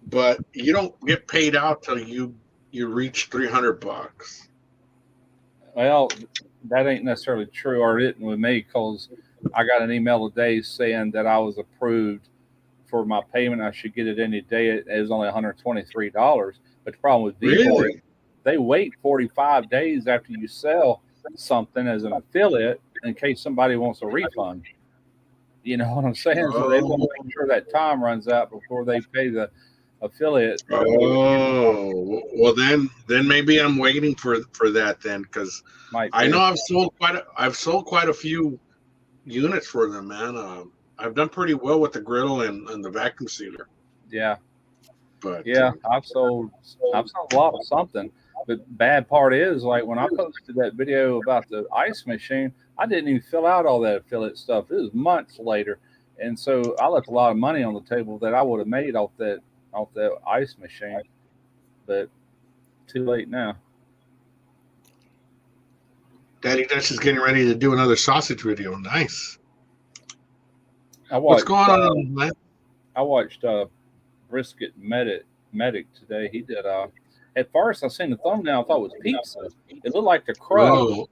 but you don't get paid out till you reach $300. Well, that ain't necessarily true, or it isn't with me, because I got an email today saying that I was approved for my payment. I should get it any day. It was only $123. But the problem with Vivor, Really? they wait 45 days after you sell something as an affiliate in case somebody wants a refund. You know what I'm saying? So they want to make sure that time runs out before they pay the affiliate. Oh, well then maybe I'm waiting for that then, because I know I've sold quite a few units for them, man. I've done pretty well with the griddle and the vacuum sealer. Yeah. But yeah, I've sold a lot of something. The bad part is, like, when I posted that video about the ice machine, I didn't even fill out all that affiliate stuff. It was months later, and so I left a lot of money on the table that I would have made off that ice machine. But too late now. Daddy Dutch is getting ready to do another sausage video. Nice. What's going on, man? I watched Brisket Medic today. He did. At first, I seen the thumbnail. I thought it was pizza. It looked like the crust.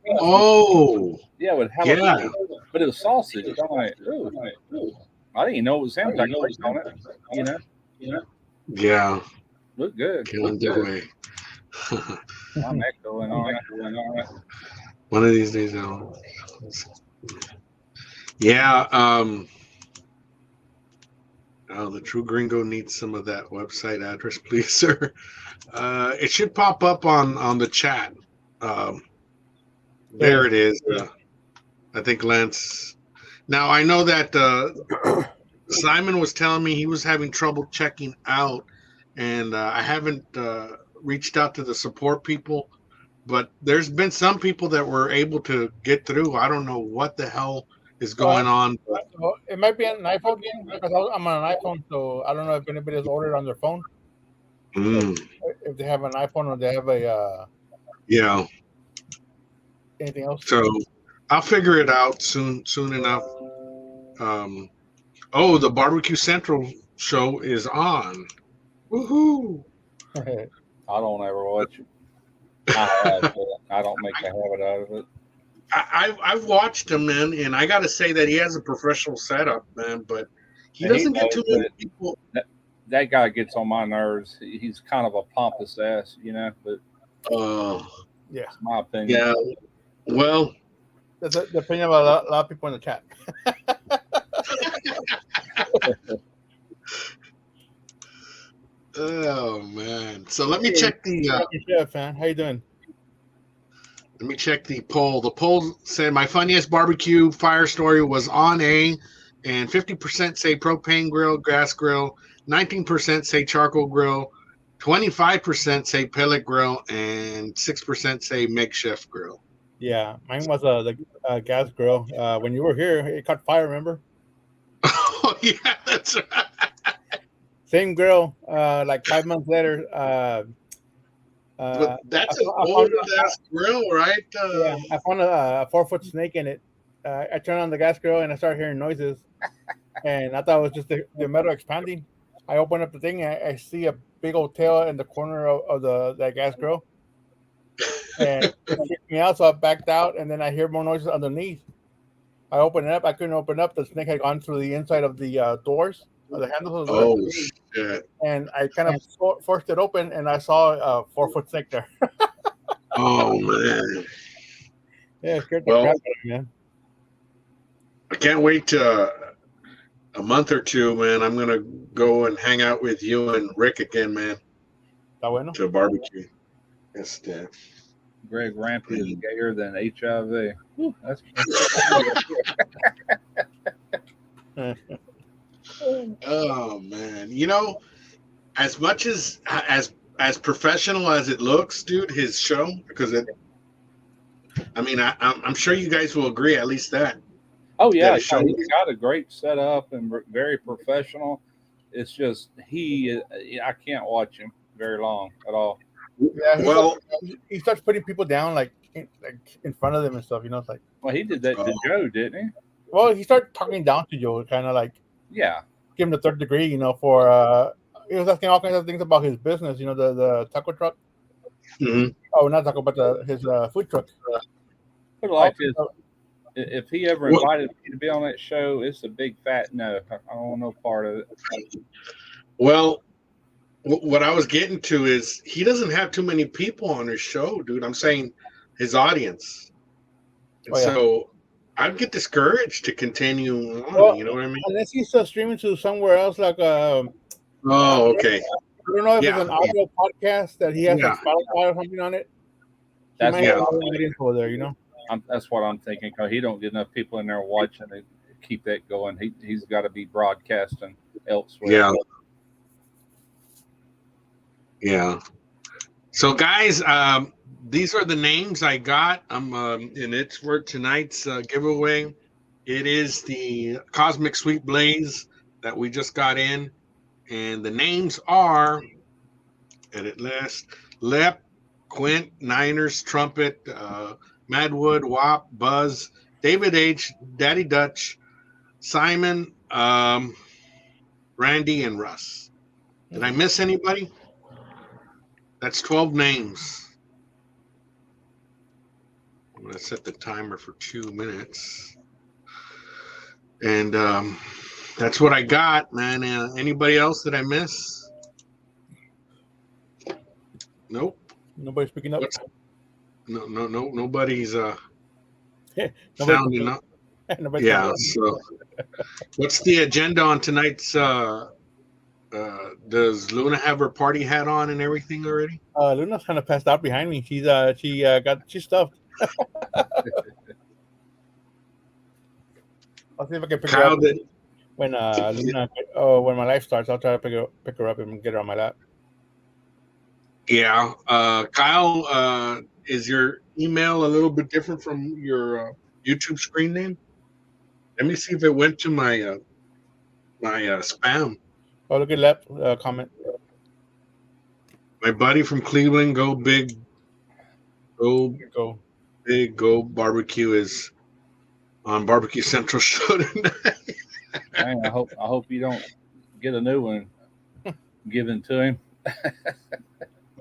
Yeah, with jalapeno, but it was sausage. I'm like, ooh. I didn't even know it was him. I clicked on it. You know. Yeah. Looked good. Killing the way. I'm echoing on it. One of these days, I'll. Yeah. Oh, the True Gringo needs some of that website address, please, sir. It should pop up on the chat. There it is. I think Lance. Now I know that Simon was telling me he was having trouble checking out, and I haven't reached out to the support people, but there's been some people that were able to get through. I don't know what the hell is going on. But it might be an iPhone game, because I'm on an iPhone, so I don't know if anybody's ordered on their phone. If they have an iPhone or they have a anything else. So I'll figure it out soon enough. The Barbecue Central show is on. Woohoo! I don't ever watch it. I don't make a habit out of it. I've watched him, man, and I got to say that he has a professional setup, man. But he doesn't get too many people. That guy gets on my nerves. He's kind of a pompous ass, you know. But yeah, it's my opinion. Yeah, well, that's the opinion of a lot of people in the chat. Oh man! So let me check the. Fan, how you doing? Let me check the poll. The poll said my funniest barbecue fire story was on A, and 50% say propane grill, gas grill, 19% say charcoal grill, 25% say pellet grill, and 6% say makeshift grill. Yeah, mine was the gas grill. When you were here, it caught fire. Remember? Oh yeah, that's right. Same grill. Like 5 months later. But that's an older gas grill, right? Yeah, I found a 4-foot snake in it. I turned on the gas grill and I started hearing noises, and I thought it was just the metal expanding. I open up the thing and I see a big old tail in the corner of that gas grill, and it freaked me out. So I backed out, and then I hear more noises underneath. I opened it up. I couldn't open up. The snake had gone through the inside of the doors. The handles of the doors. Shit. And I kind of forced it open, and I saw a 4-foot snake there. Oh man! Yeah, it scared the crap out of me, man. I can't wait to a month or two, man. I'm gonna go and hang out with you and Rick again, man. Está bueno. To barbecue. Yes, Dad. Greg Rampy is gayer than HIV. Whew, that's Oh man, you know, as much as professional as it looks, dude, his show, because it. I mean, I'm sure you guys will agree at least that. Oh yeah, his show. he's got a great setup and very professional. It's just I can't watch him very long at all. Yeah, he starts putting people down like in front of them and stuff. You know, it's like. Well, he did that to Joe, didn't he? Well, he started talking down to Joe, kind of like. Yeah. Give him the third degree, you know, for he was asking all kinds of things about his business, you know, the taco truck. Mm-hmm. Oh, not taco, but his food truck. Put it like this: if he ever invited me to be on that show, it's a big fat no. I don't want no part of it. Well, what I was getting to is he doesn't have too many people on his show, dude. I'm saying his audience. So I'd get discouraged to continue on. Well, you know what I mean? Unless he's streaming to somewhere else, like oh, okay. I don't know if it's an audio podcast that he has like Spotify or something on it. That's over there, you know. That's what I'm thinking. Cause he don't get enough people in there watching to keep that going. He's got to be broadcasting elsewhere. Yeah. Yeah. So, guys, these are the names I got. And it's for tonight's giveaway. It is the Cosmic Sweet Blaze that we just got in. And the names are, edit list, Lep, Quint, Niners, Trumpet, Madwood, Wop, Buzz, David H., Daddy Dutch, Simon, Randy, and Russ. Did I miss anybody? That's 12 names. I'm going to set the timer for 2 minutes. And that's what I got, man. Anybody else that I miss? Nope. Nobody's picking up. No. Nobody's sounding up. Yeah. So, what's the agenda on tonight's? Does Luna have her party hat on and everything already? Luna's kind of passed out behind me. She's stuffed. I'll see if I can pick her up when Luna. When my life starts, I'll try to pick her up and get her on my lap. Yeah, Kyle, is your email a little bit different from your YouTube screen name? Let me see if it went to my spam. Oh, look at that comment. My buddy from Cleveland, go big, go big, go barbecue is on Barbecue Central show tonight. Man, I hope you don't get a new one given to him.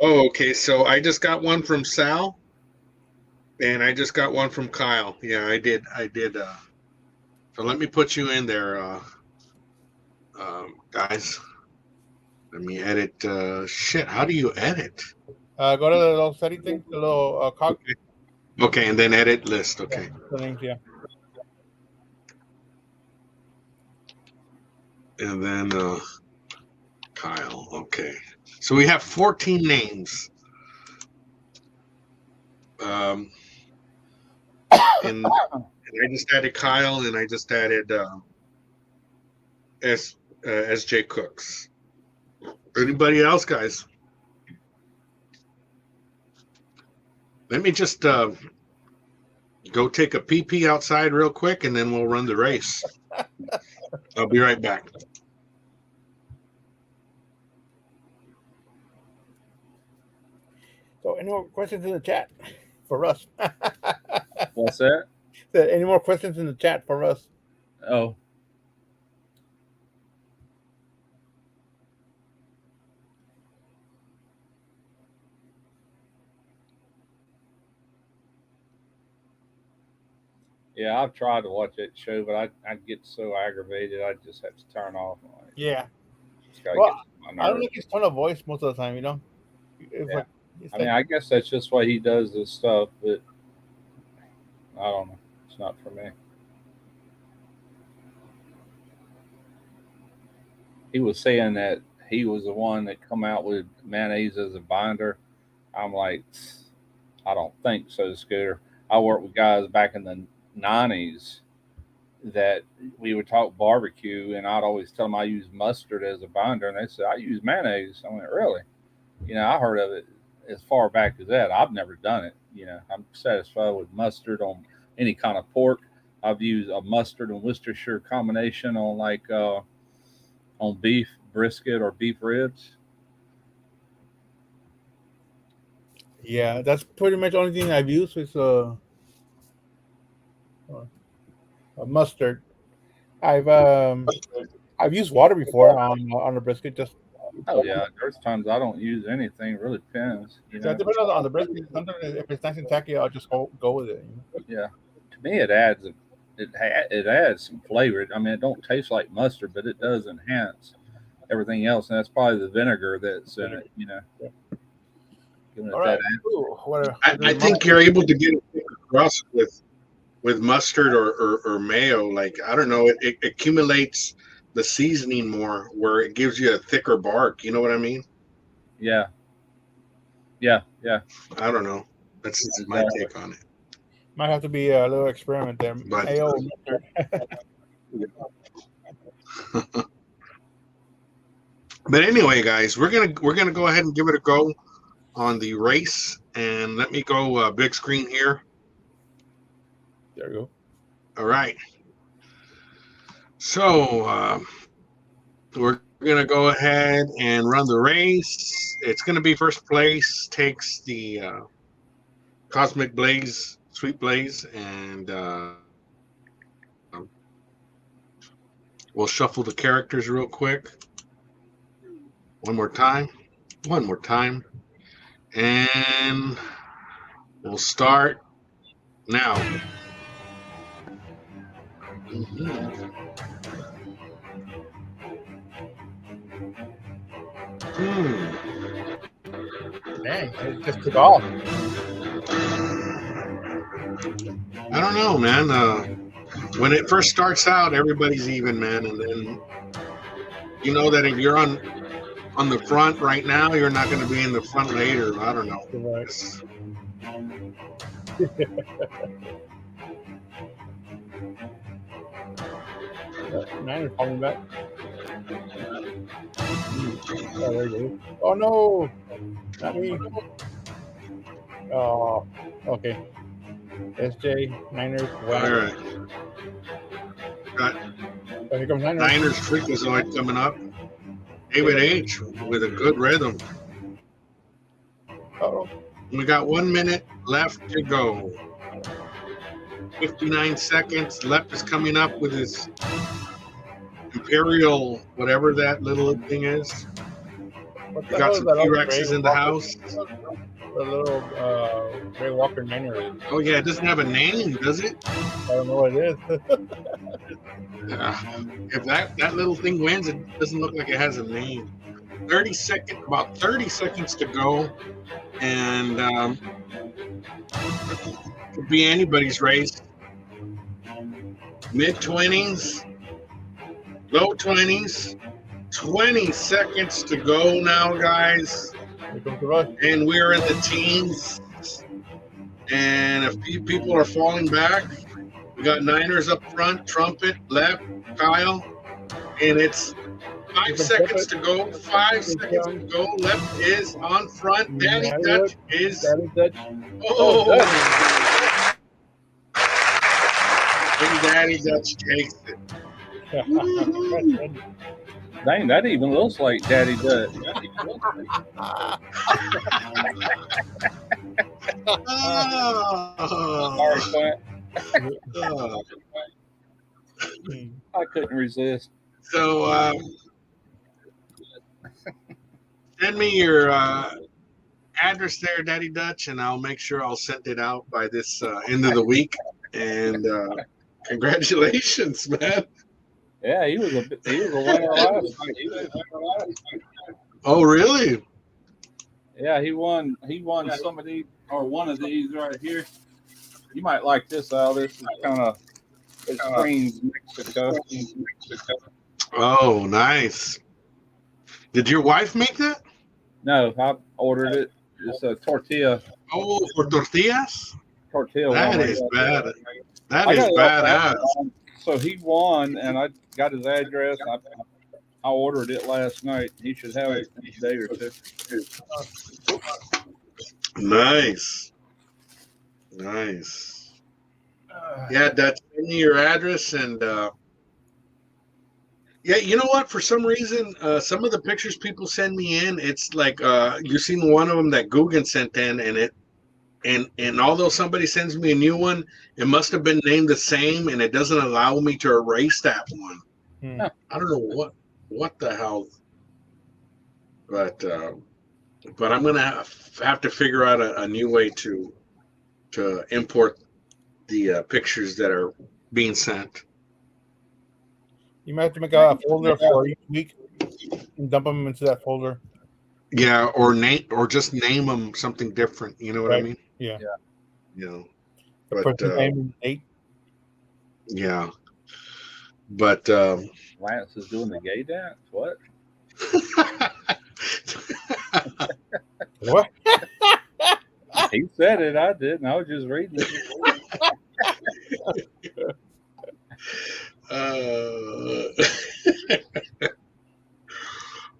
Oh, okay. So I just got one from Sal, and I just got one from Kyle. Yeah, I did. So let me put you in there, guys. Let me edit. Shit, how do you edit? Go to the little setting thing, the little cog. Okay, and then edit list. Okay. The names, yeah. And then Kyle. Okay. So we have 14 names. And I just added Kyle, and I just added SJ Cooks. Anybody else, guys? Let me just go take a pee outside real quick, and then we'll run the race. I'll be right back. So, any more questions in the chat for us? What's that? Any more questions in the chat for us? Oh. Yeah, I've tried to watch that show, but I get so aggravated, I just have to turn off. Yeah. I don't think it's tone of voice most of the time, you know? I mean, I guess that's just why he does this stuff, but I don't know. It's not for me. He was saying that he was the one that come out with mayonnaise as a binder. I'm like, I don't think so, Scooter. I worked with guys back in the 90s that we would talk barbecue, and I'd always tell them I use mustard as a binder, and they said I use mayonnaise. I went, really? I heard of it as far back as that. I've never done it. I'm satisfied with mustard on any kind of pork. I've used a mustard and Worcestershire combination on on beef brisket or beef ribs. Yeah, that's pretty much the only thing I've used is a mustard. I've used water before on the brisket. Just Oh yeah, there's times I don't use anything. It really depends. yeah, it depends on the brisket. Sometimes if it's nice and tacky, I'll just go with it. Yeah, to me it adds some flavor. I mean, it don't taste like mustard, but it does enhance everything else, and that's probably the vinegar that's in it. Giving it All right. I think you're able to get it across with mustard or mayo. Like, I don't know, it accumulates the seasoning more, where it gives you a thicker bark. You know what I mean? Yeah. I don't know. That's just my take on it. Might have to be a little experiment there. But- Mayo, But anyway, guys, we're gonna go ahead and give it a go on the race, and let me go big screen here. there we go. All right. So we're gonna go ahead and run the race. It's gonna be first place takes the Cosmic Blaze, Sweet Blaze, and we'll shuffle the characters real quick. One more time, and we'll start now. Dang, it just took off. I don't know, man. When it first starts out, everybody's even, man, and then you know that if you're on the front right now, you're not going to be in the front later. I don't know. Right. Niners coming back. Oh, there you go. Oh no, not me. Oh, okay. SJ Niners. All right. Got Oh, here comes Niners. Niners Freakazoid coming up. David H with a good rhythm. Uh-oh. We got 1 minute left to go. 59 seconds. Left is coming up with his Imperial, whatever that little thing is. What We the got hell some is that T-Rexes in the Walker? house. The little Gray Walker Niner is. Oh yeah, it doesn't have a name, does it? I don't know what it is. If that little thing wins, it doesn't look like it has a name. About 30 seconds to go, and could be anybody's race. Mid-20s, low 20s, 20 seconds to go now, guys. Here comes the rush. And we're in the teens. And a few people are falling back. We got Niners up front, Trumpet, left, Kyle. And it's 5 seconds to go. 5 seconds to go. Left is on front. Danny Dutch is. Daddy Dutch. Oh! And Daddy Dutch takes it. Dang, that even looks like Daddy Dutch. Sorry, Clint. I couldn't resist. So, send me your address there, Daddy Dutch, and I'll make sure I'll send it out by this end of the week. And congratulations, man. Yeah, he was a winner last night. Oh, really? Yeah, he won some of these, or one of these right here. You might like this, Al. This is kind of it screams Mexico. Oh, nice. Did your wife make that? No, I ordered it. It's a tortilla. Oh, for tortillas? Tortilla. That one. is bad. That I is got it off badass. Amazon. So he won, and I got his address. I ordered it last night. He should have it in a day or two. Nice. Nice. Yeah, Dad, send me your address and yeah, you know what? For some reason, some of the pictures people send me in, it's like you seen one of them that Guggen sent in, and although somebody sends me a new one, it must have been named the same, and it doesn't allow me to erase that one. I don't know what the hell, but I'm gonna have to figure out a new way to import the pictures that are being sent. You might have to make a folder for each week and dump them into that folder. Yeah, or just name them something different. You know what I mean? Yeah. You know, The but person's name and date. yeah, but Lance is doing the gay dance. What? What? He said it. I didn't. I was just reading it.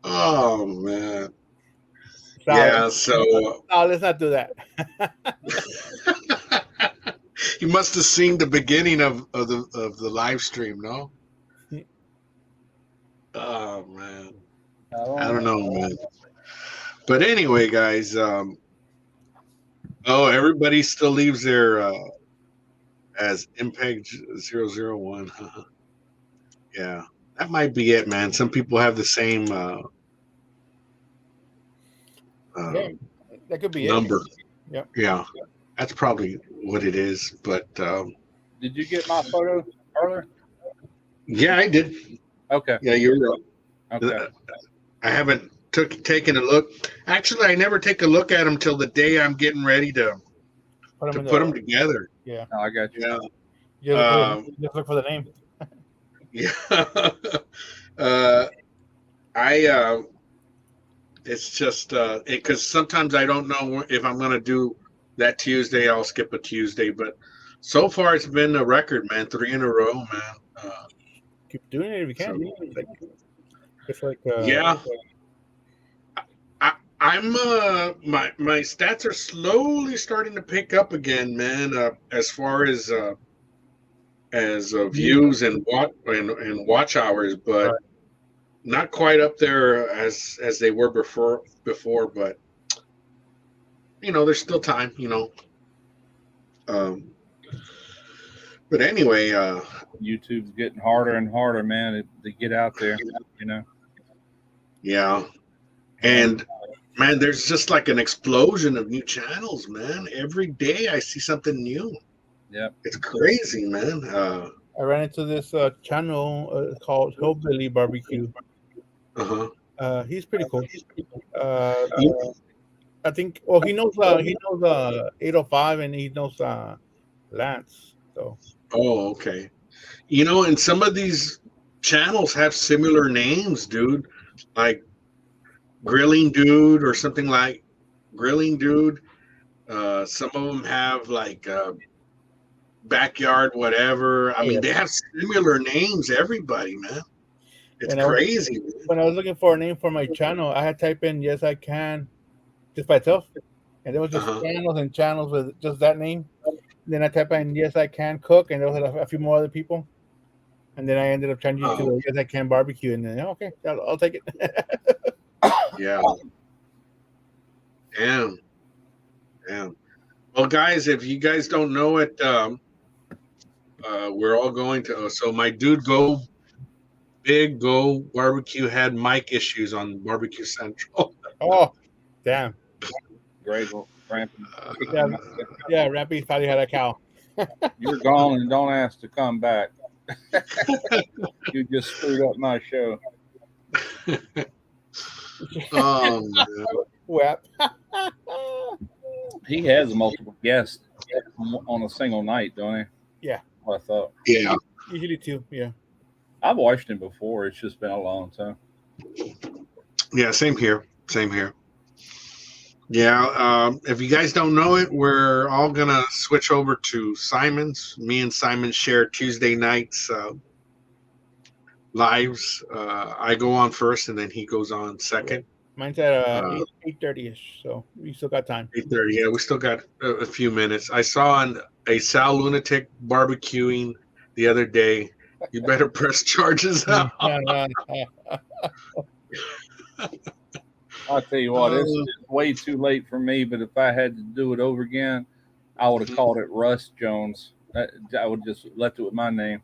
Oh man. Sorry. Yeah, so No, let's not do that. you must have seen the beginning of the live stream, no? Oh man. I don't know, man. But anyway, guys, everybody still leaves their as Impeg 001. Yeah. That might be it, man. Some people have the same That could be number. Yep. Yeah. That's probably what it is. But did you get my photo earlier? Yeah, I did. Okay. Yeah, you're right. Okay. I haven't taken a look. Actually, I never take a look at them till the day I'm getting ready to put them together. Yeah. Oh, I got you. Yeah. Just look for the name. Yeah. It's just because sometimes I don't know if I'm going to do that Tuesday. I'll skip a Tuesday, but so far it's been a record, man. 3 in a row, man. Keep doing it if you can. Yeah. I'm my stats are slowly starting to pick up again, man. As far as views and watch hours, but not quite up there as they were before. But you know, there's still time. You know. But anyway, YouTube's getting harder and harder, man, to get out there. You know. Yeah, and man, there's just like an explosion of new channels, man. Every day I see something new. Yeah, it's crazy, man. I ran into this channel called Hillbilly Barbecue. He's pretty cool. I think. Well, he knows 805 and he knows Lance. So. Oh, okay. You know, and some of these channels have similar names, dude. Like Grilling Dude or something like Grilling Dude. Some of them have like Backyard whatever. I mean, they have similar names. Everybody, man. It's crazy. When I was looking for a name for my channel, I had typed in "Yes I Can" just by itself, and there was just channels and channels with just that name. Then I typed in "Yes I Can Cook," and there was a few more other people. And then I ended up changing to "Yes I Can Barbecue," and then okay, I'll take it. Yeah. Damn. Well, guys, if you guys don't know it, we're all going to. So my dude, Go Barbecue had mic issues on Barbecue Central. Oh, damn. Great. Rampy. Yeah, Rampy thought he had a cow. You're gone and don't ask to come back. You just screwed up my show. Oh, man. He has multiple guests on a single night, don't he? Yeah. I thought. Yeah. Usually 2, yeah. I've watched him before. It's just been a long time. Yeah, same here. Yeah, if you guys don't know it, we're all gonna switch over to Simon's. Me and Simon share Tuesday nights lives. I go on first, and then he goes on second. Mine's at Uh, 8:30 ish, so we still got time. 8:30. Yeah, we still got a few minutes. I saw a Sal Lunatic barbecuing the other day. You better press charges out. I'll tell you what, it's way too late for me. But if I had to do it over again, I would have called it Russ Jones. I would just left it with my name.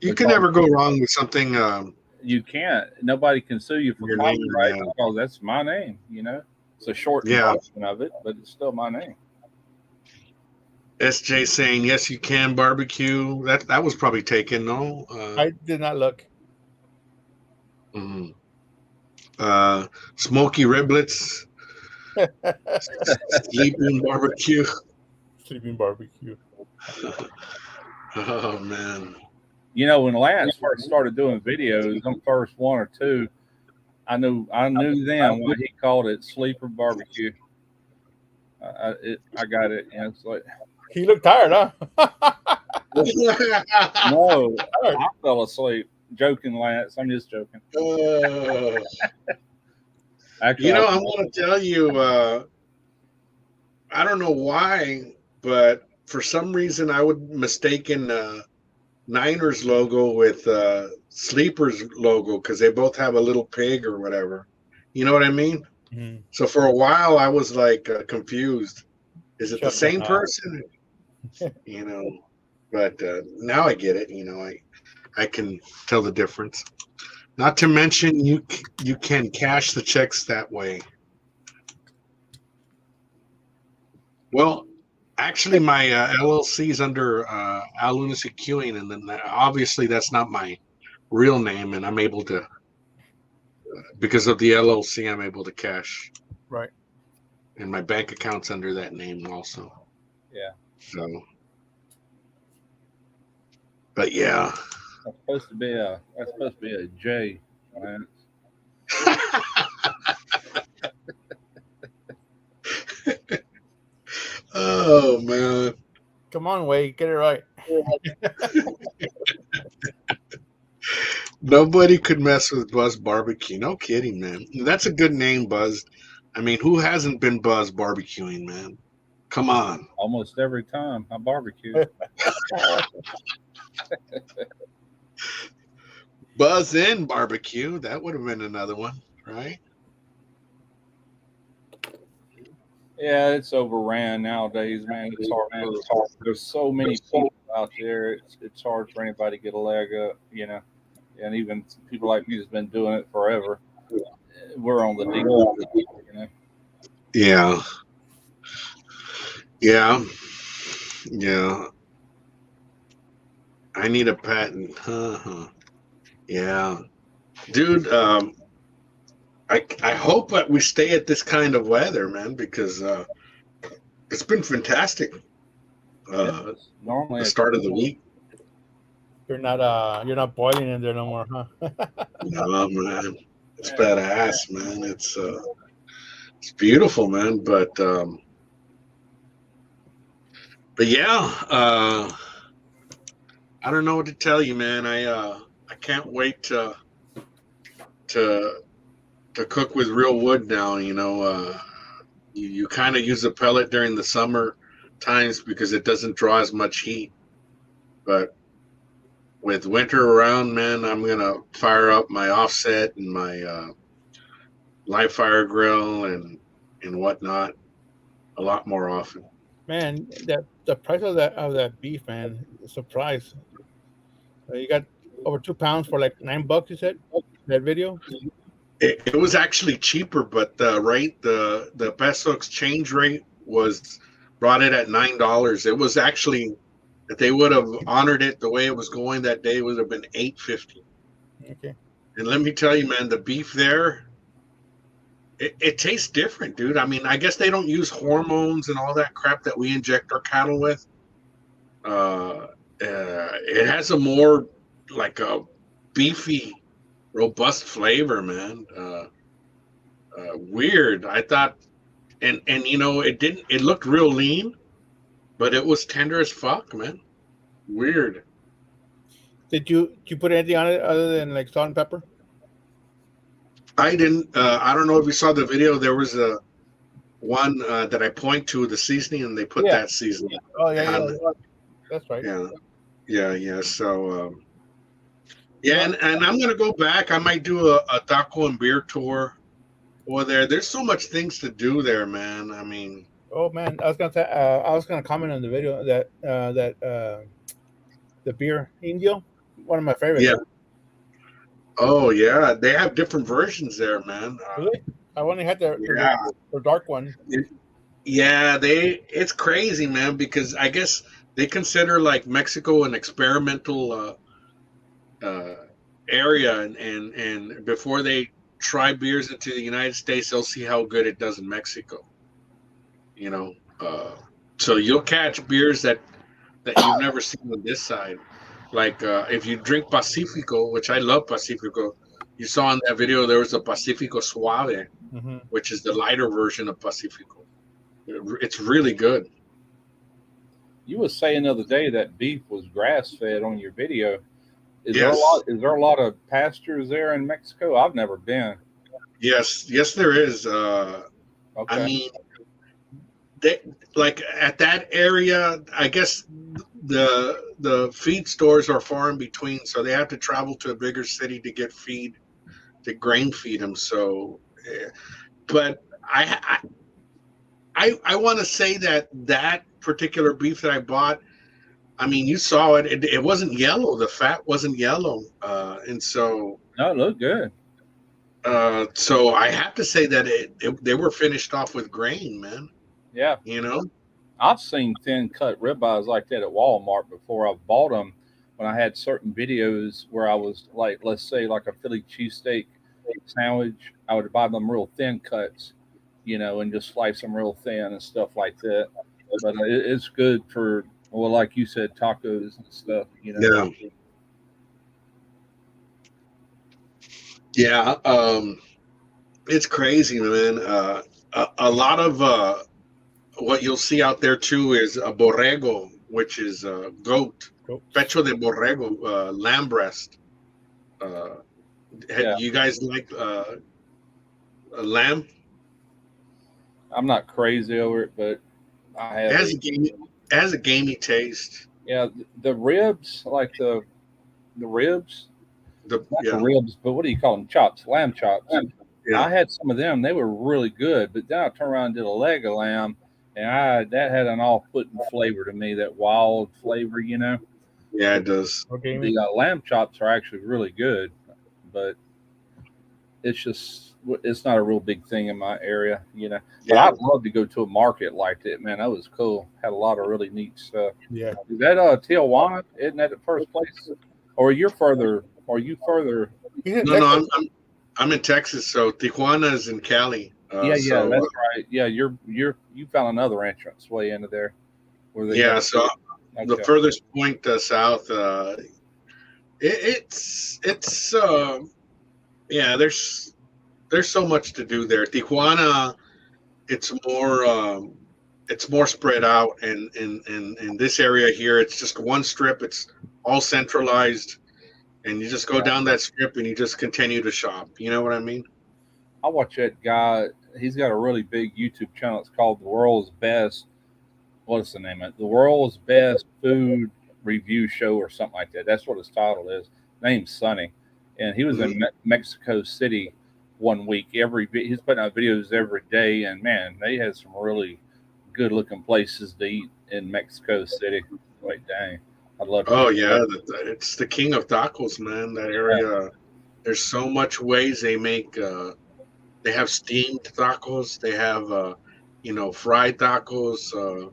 You can never go wrong with something. You can't. Nobody can sue you for copyright because that's my name. You know, it's a short version of it, but it's still my name. SJ saying yes, you can barbecue. That was probably taken. No, I did not look. Smoky riblets, sleeping barbecue. Sleeping barbecue. Oh man. You know, when Lance first started doing videos, them first one or two, I knew then when he called it sleeper barbecue. I got it, and it's like he looked tired, huh? No, I fell asleep. Joking, Lance. I'm just joking. Actually, I'm going to tell you, I don't know why, but for some reason I would mistaken Niners logo with Sleepers logo because they both have a little pig or whatever. You know what I mean? Mm-hmm. So for a while I was like confused. Is it the same person? You know, but now I get it. You know, I can tell the difference. Not to mention you can cash the checks that way. Well, actually, my LLC is under Lunacy Queuing, and then obviously that's not my real name, and I'm able to, because of the LLC, I'm able to cash. Right. And my bank account's under that name also. Yeah. So, but yeah. That's supposed to be a J, Lance. Oh man. Come on, Wade, get it right. Nobody could mess with Buzz Barbecue. No kidding, man. That's a good name, Buzz. I mean, who hasn't been Buzz barbecuing, man? Come on. Almost every time I barbecue. Buzz in barbecue. That would have been another one, right? Yeah, it's overran nowadays, man. It's hard. There's so many people out there. It's hard for anybody to get a leg up, you know. And even people like me that's been doing it forever, we're on the deep, you know. Yeah. Yeah. Yeah. I need a patent. Yeah. Dude, I hope that we stay at this kind of weather, man, because it's been fantastic. Normally the start of the week. You're not boiling in there no more, huh? No, man. It's badass, man. It's beautiful, man. But yeah, I don't know what to tell you, man. I can't wait to cook with real wood now. You know, you kind of use a pellet during the summer times because it doesn't draw as much heat. But with winter around, man, I'm gonna fire up my offset and my live fire grill and whatnot a lot more often. Man, the price of that beef, man, surprise. You got over 2 pounds for like $9. You said that video. It was actually cheaper, but the rate, the peso exchange rate was brought it at $9. It was actually, if they would have honored it the way it was going that day, it would have been $8.50. Okay. And let me tell you, man, the beef there, it tastes different, dude. I mean, I guess they don't use hormones and all that crap that we inject our cattle with. It has a more like a beefy, robust flavor, man. Weird. I thought and it looked real lean, but it was tender as fuck, man. Weird. Did you put anything on it other than like salt and pepper? I didn't. I don't know if you saw the video. There was a one that I point to the seasoning, and they put Yeah. that seasoning. Oh yeah, on it. that's right. Yeah. So yeah, No, and I'm gonna go back. I might do a taco and beer tour over there. There's so much things to do there, man. I mean, oh man, I was gonna comment on the video that the beer Indio, one of my favorites. yeah. Oh yeah, they have different versions there, man. Really? I only had Yeah. the dark one. Yeah, it's crazy, man, because I guess they consider like Mexico an experimental uh, area, and before they try beers into the United States, they'll see how good it does in Mexico. You know, so you'll catch beers that you've never seen on this side. Like if you drink Pacifico, which I love Pacifico, you saw in that video there was a Pacifico Suave, Mm-hmm. which is the lighter version of Pacifico. It's really good. You were saying the other day that beef was grass fed on your video. Is Yes. there a lot of pastures there in Mexico? I've never been. Yes, there is. I Okay. mean, they, like at that area, I guess the feed stores are far in between, so they have to travel to a bigger city to get feed, to grain feed them. So, but I want to say that particular beef that I bought. I mean, you saw it. It wasn't yellow. The fat wasn't yellow, and so No, it looked good. so I have to say that they were finished off with grain, man. Yeah. You know. I've seen thin cut ribeyes like that at Walmart before. I've bought them when I had certain videos where I was like, let's say, like a Philly cheesesteak sandwich. I would buy them real thin cuts, and just slice them real thin and stuff like that. But it's good for, well, like you said, tacos and stuff. Yeah. Yeah. It's crazy, man. A lot of what you'll see out there too is a borrego, which is goat, pecho de borrego, lamb breast. Yeah. You guys like a lamb? I'm not crazy over it, but I have. It has a gamey taste. Yeah, the ribs, like the ribs, not the ribs, but what do you call them? Chops, lamb chops. Yeah. I had some of them; they were really good. But then I turned around and did a leg of lamb, and that had an off-putting flavor to me, that wild flavor. Yeah, it does. Okay. The lamb chops are actually really good, but it's not a real big thing in my area. But Yeah. I'd love to go to a market like that, man. That was cool. Had a lot of really neat stuff. Yeah. Is that Tijuana? Isn't that the first place? Or you're further? Are you further? No, I'm in Texas, so Tijuana is in Cali. Yeah, so, that's right. Yeah, you found another entrance way into there. So Okay. the furthest point south, it's yeah. There's so much to do there. Tijuana, it's more spread out, and in this area here, it's just one strip. It's all centralized, and you just go down that strip and you just continue to shop. You know what I mean? I watch that guy. He's got a really big YouTube channel. It's called The World's Best. What's the name of it? The World's Best Food Review Show or something like that. That's what his title is. Name's Sonny, and he was in Mexico City one week. He's putting out videos every day, and man, they had some really good looking places to eat in Mexico City. Like, dang, I'd love to. Oh yeah, it's the king of tacos, man. That area. Yeah. There's so much ways they make. They have steamed tacos. They have fried tacos.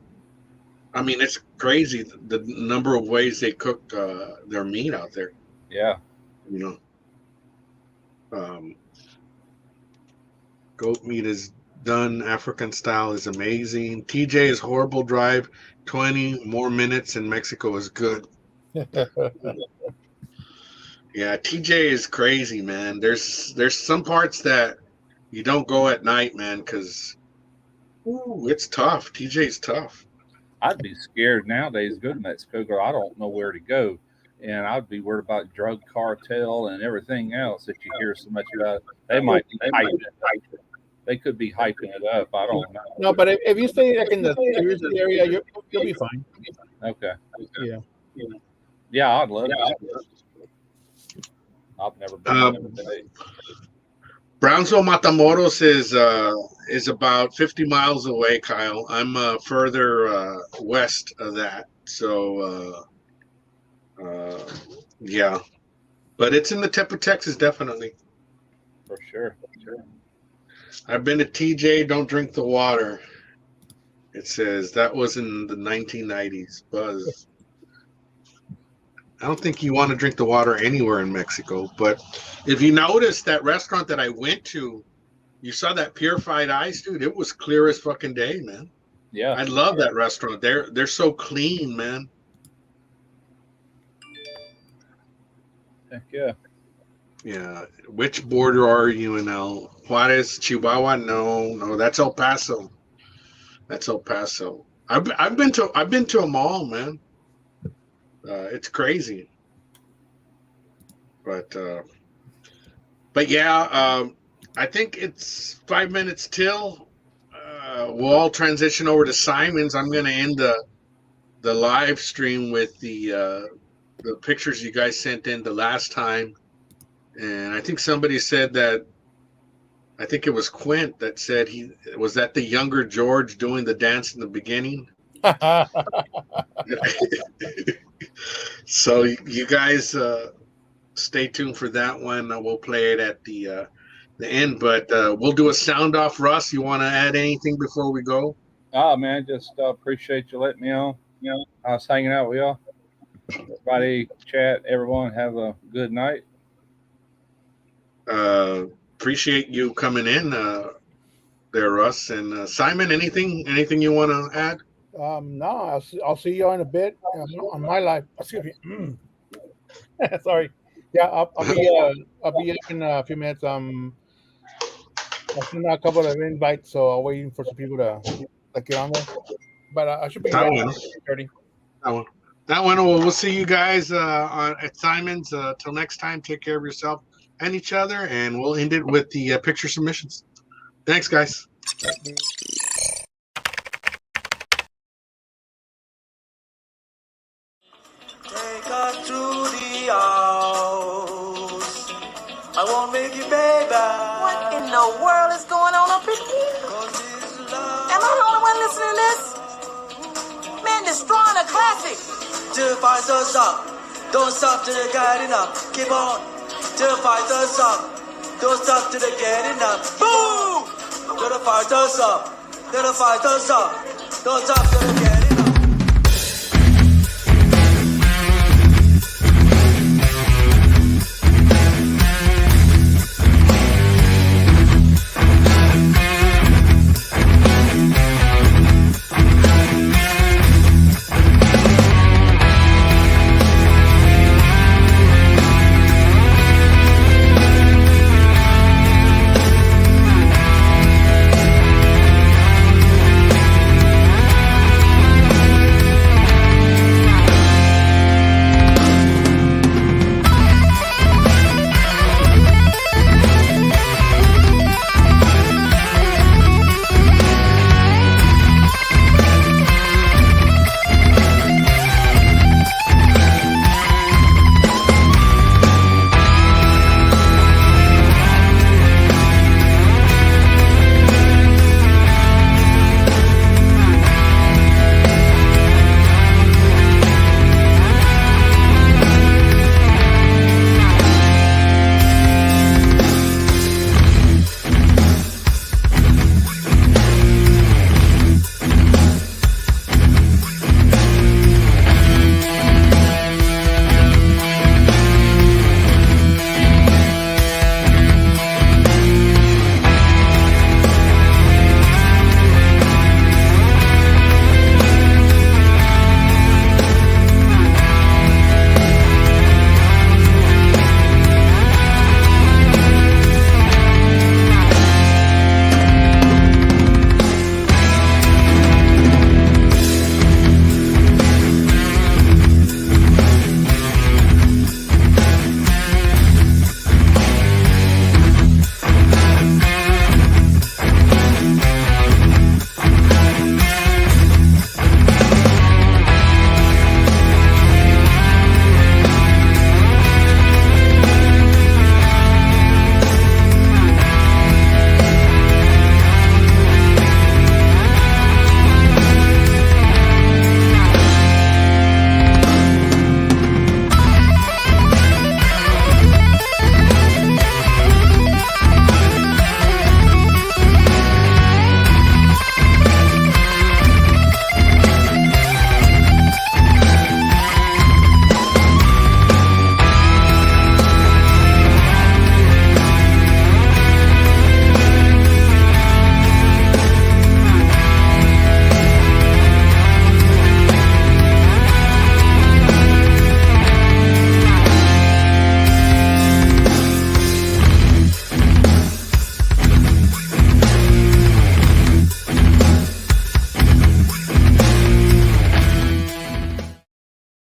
I mean, it's crazy the number of ways they cook their meat out there. Yeah. Goat meat is done African style is amazing. TJ is horrible drive. 20 more minutes in Mexico is good. Yeah, TJ is crazy, man. There's some parts that you don't go at night, man, because Ooh, it's tough. TJ's tough. I'd be scared nowadays to go to Mexico because I don't know where to go. And I'd be worried about drug cartel and everything else that you hear so much about. They might be hyping it up. They could be hyping it up. I don't know. No, but if you stay like in the touristy area, you'll be fine. Okay. Yeah. Yeah, I'd love it. I've never been. Brownsville Matamoros is about 50 miles away, Kyle. I'm further west of that. So yeah. But it's in the tip of Texas, definitely. For sure. I've been to TJ, don't drink the water. It says that was in the 1990s. Buzz. I don't think you want to drink the water anywhere in Mexico. But if you notice that restaurant that I went to, you saw that purified ice, dude. It was clear as fucking day, man. Yeah. I love that restaurant. They're so clean, man. Heck yeah. Yeah. Which border are you in El Juarez, Chihuahua? No, that's El Paso. That's El Paso. I've been to a mall, man. It's crazy. But yeah, I think it's 5 minutes till we'll all transition over to Simon's. I'm gonna end the live stream with the pictures you guys sent in the last time. And I think somebody said that, I think it was Quint that said was that the younger George doing the dance in the beginning. So you guys stay tuned for that one. We'll play it at the end, but we'll do a sound off. Russ, you want to add anything before we go? Oh man, just appreciate you letting me on. You know, I was hanging out with y'all. Everybody, chat, everyone, have a good night. Appreciate you coming in there, Russ. And Simon, anything you want to add? No, I'll see you in a bit on my live. Excuse me. Sorry. Yeah, I'll be up in a few minutes. I'll send out a couple of invites, so I'm waiting for some people to get on there. But I should be that ready one. at 8:30. That one. We'll see you guys at Simon's. Till next time, take care of yourself and each other, and we'll end it with the picture submissions. Thanks, guys. Take us to the house. I won't make you pay back. What in the world is going on up in here? 'Cause it's love. Am I the only one listening to this? Man, destroying a classic. Till the fire does up. Don't stop till they got enough. Keep on. Till the fire does up. Don't stop till they get enough. Boom! Till the fire does up. Till the fire does up. Don't stop till they get